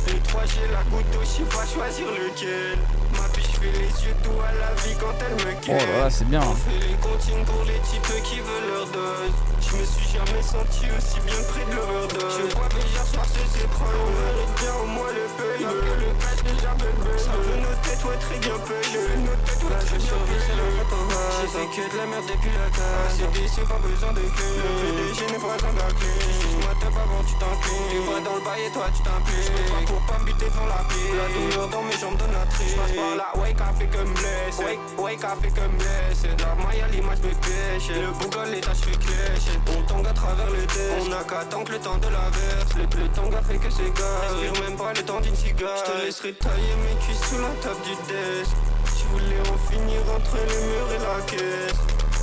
Les 3 j'ai la goutte d'eau, je sais pas choisir lequel. Ma biche fait les yeux doux à la vie quand elle me Oh quitte. là là, c'est bien. On fait les comptines pour les types qui veulent leur dose. Je me suis jamais senti aussi bien près de l'overdose. Je bois hier soir c'est prendre. On mérite bien au moins le paye. Le cash déjà bébé. Ça veut noter toi très bien payé. Je veux noter toi très bien payé. J'ai fait que de la merde depuis la case. C'est déçu, pas besoin de clé. Le PDG n'est pas un gars clé. Juste-moi top avant tu t'inclines. Tu vas dans le bail et toi tu t'impliques. Je peux pas pour pas me buter devant la pile. La douleur dans mes jambes donne la triche. Je passe par là, ouais, qu'a fait comme blessé. Ouais, qu'a fait comme blessé. De la maille à l'image me pêche. Le bougal, les tâches fait clécher. On tangue à travers le test. On n'a qu'à attendre le temps de la verse. Le tangue a fait que c'est gars. Respire même pas le temps d'une cigare. Je te laisserai tailler mes cuisses sous la table du desk. Je voulais en finir entre le mur et la caisse.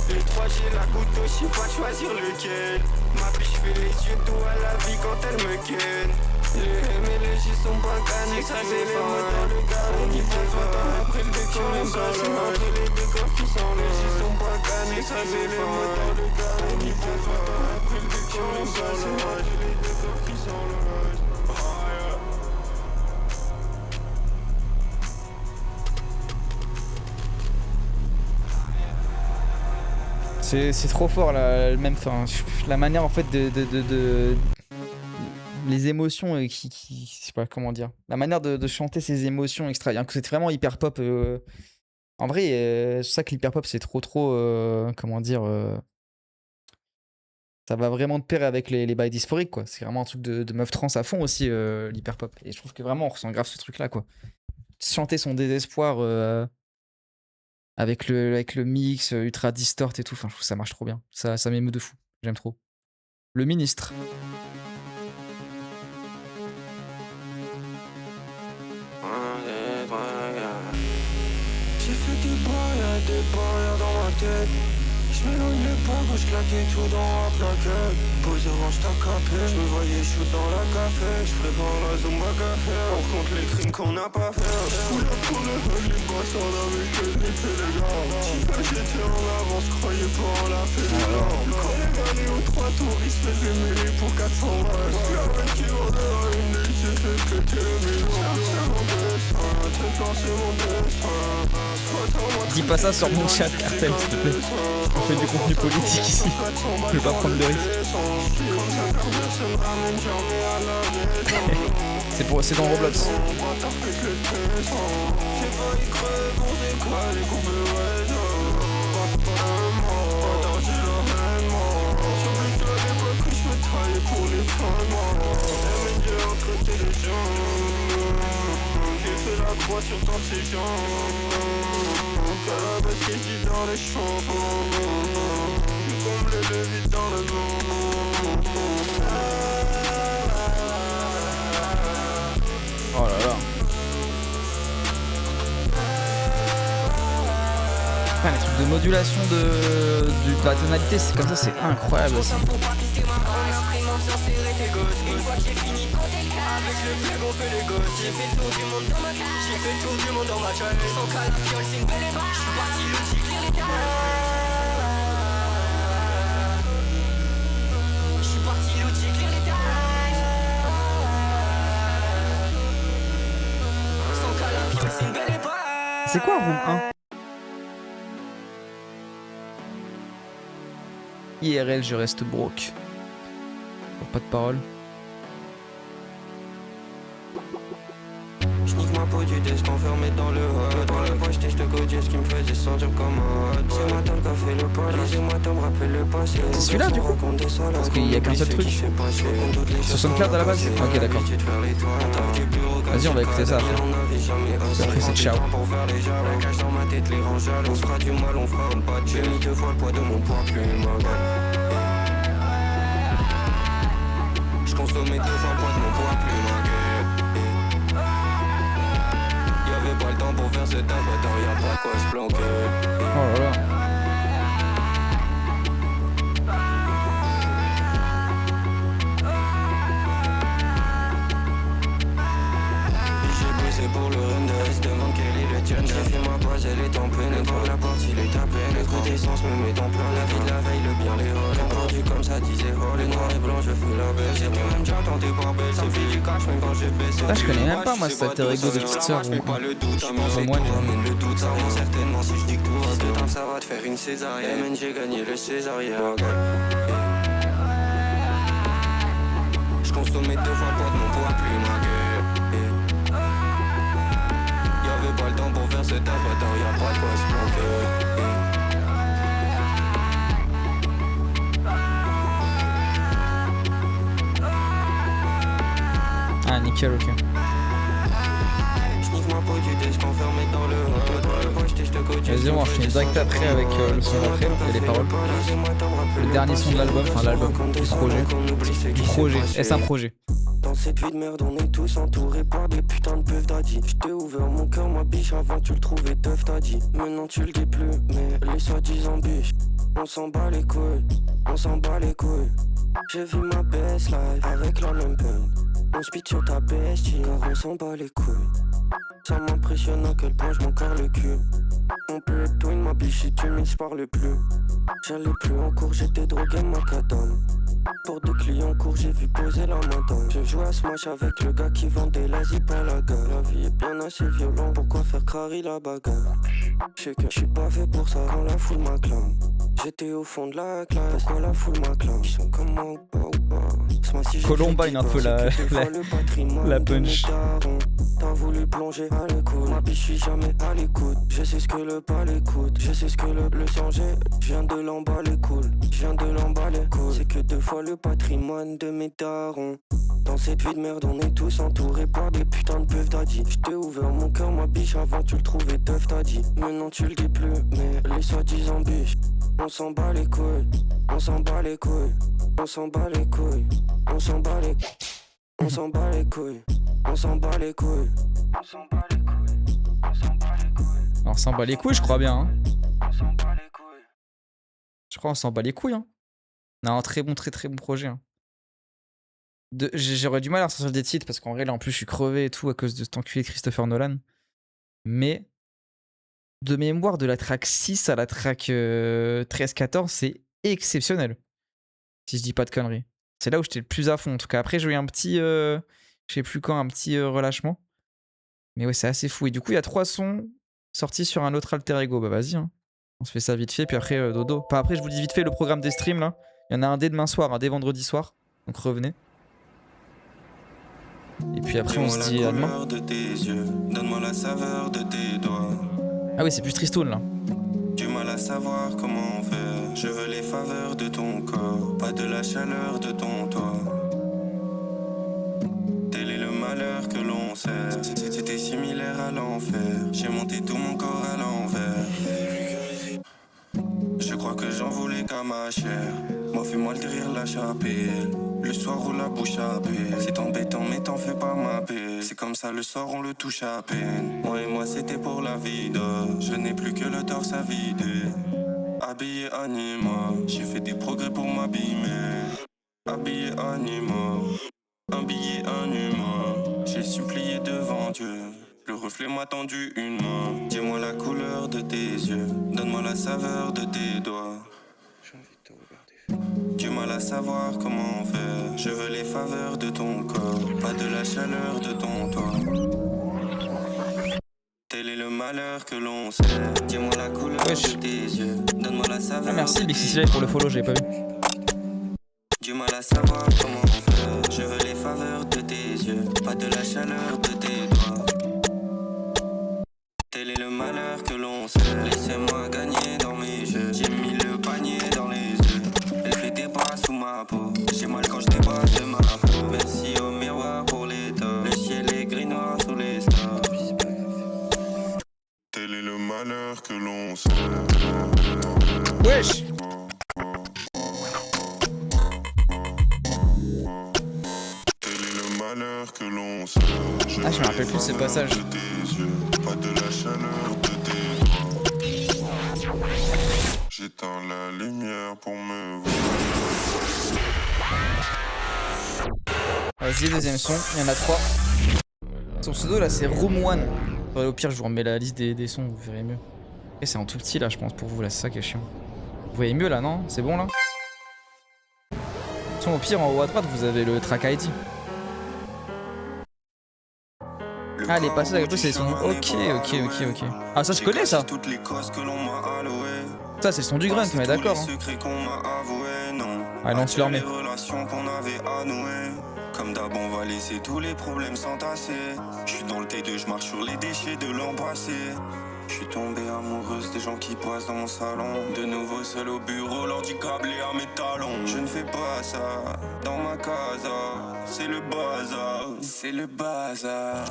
Les trois j'ai la goutte d'eau, j'sais pas choisir lequel. Ma biche fait les yeux doux à la vie quand elle me ken. Les M et les J sont pas gagnés, ça c'est les mots dans le carré qui peuvent pas. Après le décor, les après les décors qui sont les J sont pas gagnés, ça c'est les mots dans le carré qui peuvent pas. Après le décor, les après les décors qui sont le reste. C'est trop fort là, même, enfin, la manière en fait de les émotions je sais pas comment dire, la manière de chanter ses émotions extra, c'est vraiment hyper pop. En vrai, c'est ça que l'hyper pop c'est trop comment dire, ça va vraiment de pair avec les bails dysphoriques quoi. C'est vraiment un truc de meuf trans à fond aussi, l'hyper pop. Et je trouve que vraiment on ressent grave ce truc là quoi. Chanter son désespoir. Avec le mix ultra distort et tout, enfin, je trouve que ça marche trop bien. Ça m'émeut de fou, j'aime trop. Le ministre. J'ai fait des barrières dans ma tête. J'm'éloigne les pas, gauche claqué tout dans la plaquette. Posé range ta capelle, j'me voyais shoot dans la café. J'prépare la Zumba café, on compte les crimes qu'on n'a pas fait. J'voulais pour le hug, les bâtards avec les épées les gars. J'étais en avance, croyais pas en la fait les larmes. Quand les galets aux 3 tours, ils se faisaient mêler pour 400 balles. J'suis avec qui on a une nuit, j'ai fait péter le maison. C'est mon destin, c'est plan, c'est mon destin. Dis pas ça sur mon chat, Cartel, s'il te plaît. On fait du contenu politique ici. Je vais pas prendre de risque. C'est dans Roblox. J'ai fait la croix sur tant de ces gens. Calabash qui vit dans les champs. Comble le vide dans le monde. Oh là là. Putain, les trucs de modulation de la tonalité, c'est comme ça, c'est incroyable aussi. Une fois que j'ai fini de compter le cas, avec le plug on fait les gosses. J'ai fait le tour du monde dans ma classe, j'ai fait le tour du monde dans ma chaîne. Sans calapiole, c'est une belle époque, j'suis parti le clear les tas. J'suis parti le clear les tas. Sans calapiole, c'est une belle époque. C'est quoi Room 1? IRL, je reste broke. Pas de parole. J'nique ma peau du desk enfermé dans le hall. Dans le poche j'te godis ce qui me faisait sentir comme un hot. C'est ma tante qui a fait le pas, laissez-moi t'en me rappeler le passé. C'est celui-là du coup? Parce qu'il y a qu'un seul truc. Sur SoundCloud à la base? Ok d'accord. Vas-y on va écouter ça après. Après c'est ciao. La cache dans ma tête les range. On se fera du mal, on fera un pas de j'ai mis 2 fois le poids de mon poids plus ma gueule. J'consommais 2 fois le poids de mon poids plus ma gueule. Y'avait pas le temps pour faire ce taf, attends y'a pas quoi se planquer. Oh là là. J'ai bossé pour le Rundes, demande quel est le tien. J'ai fait ma page, elle est en pleine. Pour la porte, il est tapé. Le coup d'essence me met en plein. La vie de la veille, le bien, les halls. Entendu comme ça disait, oh les noirs et blancs, je fais la belle. J'étais même déjà tenté par belle. C'est fait du cash, même quand j'ai baissé. Là je connais même pas moi cet alter ego de petite sœur. J'fais pas le doute, à Enfin, moi, amène le doute, ça rend certainement si je dis que tout va de temps, ça va te faire une césarienne. Man, j'ai gagné le césarien. J'consommais 2 fois le poids de mon poids plus ma gueule. Y'avait pas le temps pour faire ce taf, attends y'a pas de quoi se planquer. Ah nickel, ok. J'nique ma peau du desk enfermé dans le hall. Dans le poche j'te godis. Vas-y on va enchaîner direct après avec le son d'après et les paroles. Le dernier son de l'album, enfin l'album, le projet. Est-ce un projet? Dans cette vie de merde, on est tous entourés par des putains de peufs daddy. J't'ai ouvert mon cœur, ma biche, avant tu le trouvais teuf, t'as dit. Maintenant tu le dis plus, mais les soi-disant biches On s'en bat les couilles, on s'en bat les couilles. J'ai vu ma best live avec la même peine. On speed sur ta bestie, car on s'en bat les couilles. Ça m'impressionne à quel point je m'en carre le cul. On peut être twin, ma biche, si tu m'y parles plus. J'allais plus en cours, j'étais drogué macadam. Pour des clients courts, j'ai vu poser la madame. Je joue à Smash avec le gars qui vendait la zip à la gare. La vie est bien assez violente, pourquoi faire crari la bagarre? Je sais que je suis pas fait pour ça quand la foule m'acclame. J'étais au fond de la classe quand la foule m'acclame. Ils sont comme moi ou pas ou pas. Si Columbine un peu la punch. T'as voulu plonger à l'écoute. Ma biche, je suis jamais à l'écoute. Je sais ce que le bal écoute. Je sais ce que le sang j'ai. Je viens de l'emballer cool. Je viens de l'emballer cool. C'est que 2 fois le patrimoine de mes darons. Dans cette vie de merde, on est tous entourés par des putains de peufs daddy. J't'ai ouvert mon cœur, ma biche, avant tu le trouvais teuf, t'as dit. Maintenant tu le dis plus, mais les soi-disant biches. On s'en bat les couilles. On s'en bat les couilles. On s'en bat les couilles. On s'en bat les couilles. On s'en bat les couilles. On s'en bat les couilles. On s'en bat les couilles. On s'en bat les couilles. On s'en bat les couilles, je crois bien. Hein. On s'en bat les couilles. Je crois qu'on s'en bat les couilles. Hein. Non, très bon projet. Hein. J'aurais du mal à ressortir des titres parce qu'en vrai, là, en plus, je suis crevé et tout à cause de cet enculé de Christopher Nolan. Mais de mémoire, de la track 6 à la track 13-14, c'est exceptionnel. Si je dis pas de conneries. C'est là où j'étais le plus à fond. En tout cas, après, j'ai eu un petit... je sais plus quand, un petit relâchement. Mais ouais, c'est assez fou. Et du coup, il y a 3 sons sortis sur un autre alter ego. Bah vas-y, hein. On se fait ça vite fait, puis après, dodo. Enfin, après, je vous dis vite fait le programme des streams, là. Il y en a un dès demain soir, un dès vendredi soir. Donc revenez. Et puis après, on se dit à demain. Donne-moi la saveur de tes doigts. Ah oui, c'est plus tristoun, là. Du mal à savoir comment faire. Je veux les faveurs de ton corps, pas de la chaleur de ton toit. Tel est le malheur que l'on sert. C'était similaire à l'enfer. J'ai monté tout mon corps à l'envers. Je crois que j'en voulais qu'à ma chair. Moi fais-moi le rire, la chapelle. Le soir où la bouche à paix. C'est embêtant mais t'en fais pas ma paix. C'est comme ça le soir on le touche à peine. Moi et moi c'était pour la vie d'or. Je n'ai plus que le torse à vider. Habillé anima, j'ai fait des progrès pour m'abîmer. Habillé anima, un billet, un humain. J'ai supplié devant Dieu. Le reflet m'a tendu une main. Dis-moi la couleur de tes yeux. Donne-moi la saveur de tes doigts. J'ai envie de te regarder. Du mal à savoir comment faire. Je veux les faveurs de ton corps, pas de la chaleur de ton toit. Tel est le malheur que l'on sait. Dis-moi la couleur de tes yeux. Donne-moi la saveur. Ah, merci de Big tes Sicily pour le follow, j'avais pas vu. Du mal à savoir comment faire. Je veux les faveurs de tes yeux, pas de la chaleur de tes doigts. Tel est le malheur que l'on sait. Laissez-moi gagner dans mes jeux. J'ai mis le panier dans les yeux. Elle fait des bras sous ma peau. J'ai mal quand je dépasse de ma peau. Merci au miroir pour les torts. Le ciel est gris noir sous les stars. Tel est le malheur que l'on sait. Wesh. Que l'on sait. Ah, je me rappelle plus de ces passages. De tes yeux, pas de la chaleur de tes doigts. J'éteins la lumière pour me voir. Vas-y, deuxième son, il y en a 3. Son pseudo là, c'est Room One. Ouais, au pire, je vous remets la liste des sons, vous verrez mieux. Et c'est en tout petit là, je pense, pour vous, là, c'est ça qui est chiant. Vous voyez mieux là, non? C'est bon là? Au pire, en haut à droite, vous avez le track ID. Ah, les passages avec eux, c'est son. Ok. Ah, ça, je connais ça. Ça, c'est le son du grunt, mais d'accord. Hein. Allez, lance leur mais. Comme d'hab, on va laisser tous les problèmes s'entasser. Je suis dans le T2, je marche sur les déchets de l'embrasser. Je suis tombé amoureuse des gens qui passent dans mon salon. De nouveau seul au bureau, l'ordi câblé à mes talons. Je ne fais pas ça dans ma casa. C'est le bazar, c'est le bazar.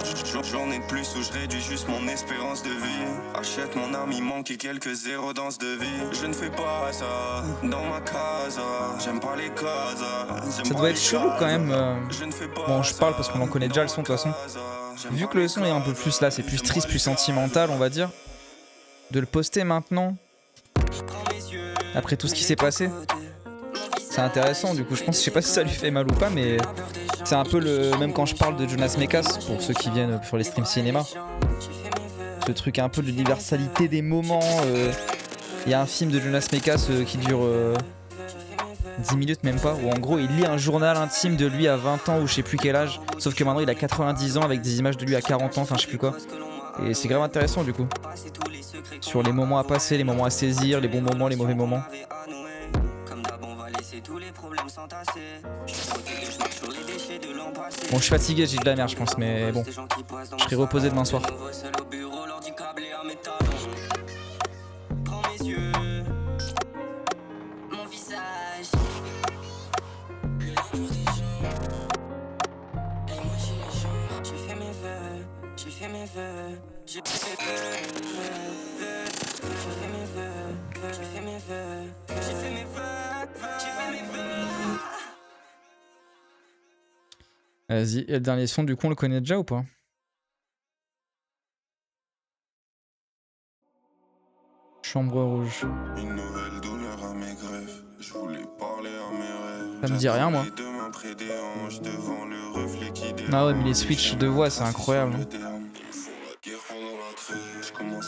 J'en ai de plus où je réduis juste mon espérance de vie. Achète mon âme, il manque quelques zéros dans ce devis. Je ne fais pas ça dans ma casa. J'aime pas les casas. Ça doit être chelou quand même. Bon, je parle parce qu'on en connaît déjà le son de toute façon. Vu que le son est un peu plus là, c'est plus triste, plus sentimental, on va dire. De le poster maintenant. Après tout ce qui s'est passé. C'est intéressant, du coup, je sais pas si ça lui fait mal ou pas, mais c'est un peu le même quand je parle de Jonas Mekas, pour ceux qui viennent sur les streams cinéma. Ce truc un peu de l'universalité des moments. Il y a un film de Jonas Mekas qui dure 10 minutes, même pas, où en gros il lit un journal intime de lui à 20 ans ou je sais plus quel âge, sauf que maintenant il a 90 ans avec des images de lui à 40 ans, enfin je sais plus quoi. Et c'est grave intéressant du coup. Sur les moments à passer, les moments à saisir, les bons moments, les mauvais moments. Bon, je suis fatigué, j'ai de la merde, je pense, mais bon, je serai reposé demain soir. Vas-y, et le dernier son, du coup, on le connaît déjà ou pas? Chambre rouge. Une nouvelle douleur à mes greffes. Je voulais parler à mes rêves. Ça me dit rien, moi. Ah ouais, mais les switches de voix, c'est incroyable.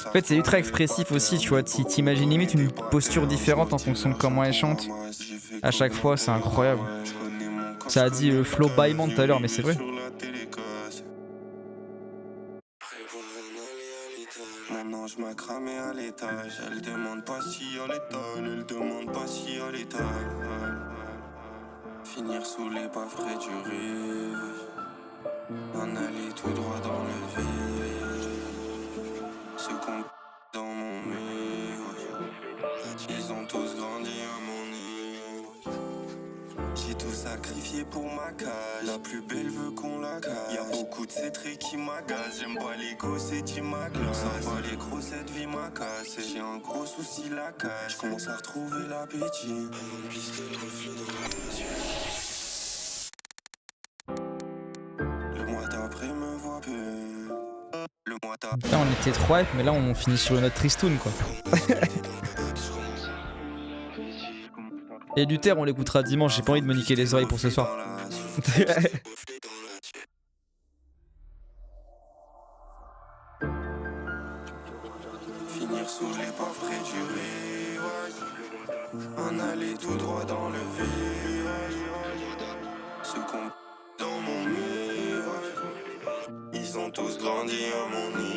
En fait, c'est ultra expressif aussi, tu vois. T'imagines limite une posture différente en fonction de comment elle chante. À chaque fois, c'est incroyable. Ça a dit le flow bâillement tout à l'heure, mais c'est vrai. Mon ange m'a cramé à l'étage. Elle demande pas si à l'étal. Elle demande pas si à l'étal. Finir sous les pas frais du riz. En aller tout droit dans le vide. Ce qu'on dans mon mur. Ils ont tous grandi à mon niveau. J'ai tout sacrifié pour ma cage. La plus belle veut qu'on la cache. Y'a beaucoup de ces traits qui m'agacent. J'aime pas les gosses et tu m'aglaces. Sans pas les gros, cette vie m'a cassé. J'ai un gros souci, la cache. J'commence à retrouver l'appétit. Le mois d'après me voit plus. Le mois d'après. Putain, on était 3 mais là on finit sur une note tristoun quoi. Et Luther, on l'écoutera dimanche, j'ai pas envie de me niquer les oreilles pour ce soir. Finir sous les pas frais du rivage. En aller tout droit dans le virage. Ce qu'on dans mon mirage. Ils ont tous grandi à mon image.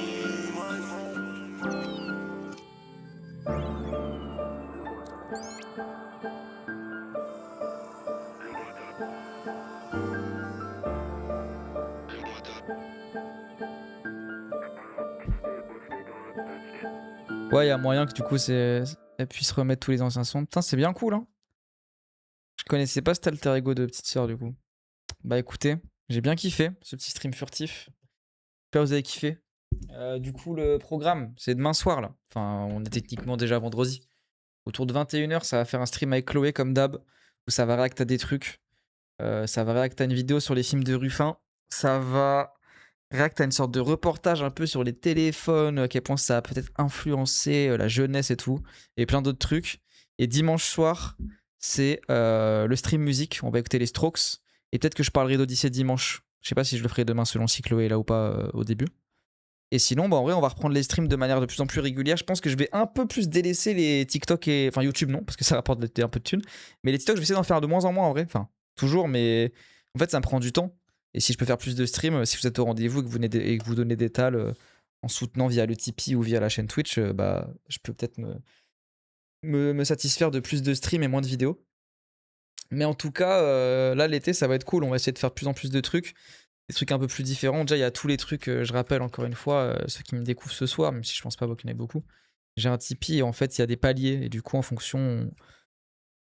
Ouais, y a moyen que du coup elle puisse remettre tous les anciens sons. Putain, c'est bien cool, hein. Je connaissais pas cet alter ego de petite sœur du coup. Bah écoutez, j'ai bien kiffé ce petit stream furtif. J'espère que vous avez kiffé. Du coup, le programme, c'est demain soir là. Enfin, on est techniquement déjà vendredi. Autour de 21h, ça va faire un stream avec Chloé comme d'hab, où ça va réacter à des trucs. Ça va réacter à une vidéo sur les films de Ruffin. Ça va réacter à une sorte de reportage un peu sur les téléphones, à quel point ça a peut-être influencé la jeunesse et tout, et plein d'autres trucs. Et dimanche soir, c'est le stream musique. On va écouter les Strokes. Et peut-être que je parlerai d'Odyssée dimanche. Je sais pas si je le ferai demain selon si Chloé est là ou pas au début. Et sinon, bah en vrai, on va reprendre les streams de manière de plus en plus régulière. Je pense que je vais un peu plus délaisser les TikTok et... Enfin, YouTube, non, parce que ça rapporte un peu de thunes. Mais les TikTok, je vais essayer d'en faire de moins en moins, en vrai. Enfin, toujours, mais en fait, ça me prend du temps. Et si je peux faire plus de streams, si vous êtes au rendez-vous et que vous donnez des tals en soutenant via le Tipeee ou via la chaîne Twitch, bah, je peux peut-être me satisfaire de plus de streams et moins de vidéos. Mais en tout cas, là, l'été, ça va être cool. On va essayer de faire de plus en plus de trucs. Des trucs un peu plus différents. Déjà, il y a tous les trucs, je rappelle encore une fois, ceux qui me découvrent ce soir, même si je pense pas qu'il y en ait beaucoup. J'ai un Tipeee et en fait, il y a des paliers. Et du coup, en fonction,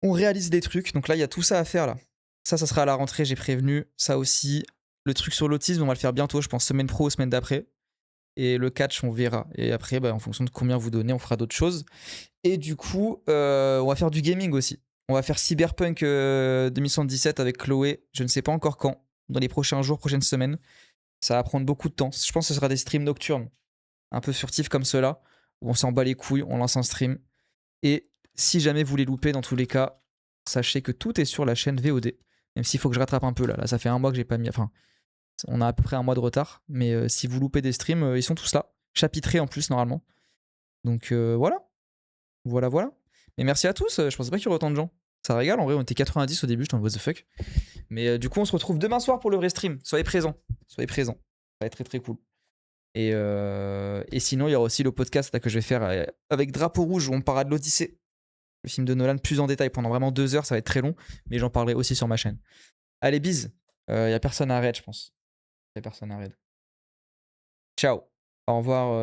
on réalise des trucs. Donc là, il y a tout ça à faire là. Ça sera à la rentrée, j'ai prévenu. Ça aussi. Le truc sur l'autisme, on va le faire bientôt, je pense, semaine pro ou semaine d'après. Et le catch, on verra. Et après, bah, en fonction de combien vous donnez, on fera d'autres choses. Et du coup, on va faire du gaming aussi. On va faire Cyberpunk 2077 avec Chloé. Je ne sais pas encore quand. Dans les prochains jours, prochaines semaines. Ça va prendre beaucoup de temps. Je pense que ce sera des streams nocturnes. Un peu furtifs comme ceux-là. Où on s'en bat les couilles, on lance un stream. Et Si jamais vous les loupez, dans tous les cas, sachez que tout est sur la chaîne VOD. Même s'il faut que je rattrape un peu là. Là, ça fait un mois que j'ai pas mis. Enfin, on a à peu près un mois de retard. Mais si vous loupez des streams, ils sont tous là. Chapitrés en plus, normalement. Donc voilà. Voilà. Et merci à tous. Je pensais pas qu'il y aurait autant de gens. Ça régale. En vrai, on était 90 au début. J'étais en what the fuck. Mais du coup, on se retrouve demain soir pour le vrai stream. Soyez présents. Ça va être très très cool. Et sinon, il y aura aussi le podcast là, que je vais faire avec Drapeau Rouge où on parlera de l'Odyssée. Le film de Nolan plus en détail pendant vraiment 2 heures. Ça va être très long. Mais j'en parlerai aussi sur ma chaîne. Allez, bise. Il y a personne à raid, je pense. Il y a personne à raid. Ciao. Au revoir.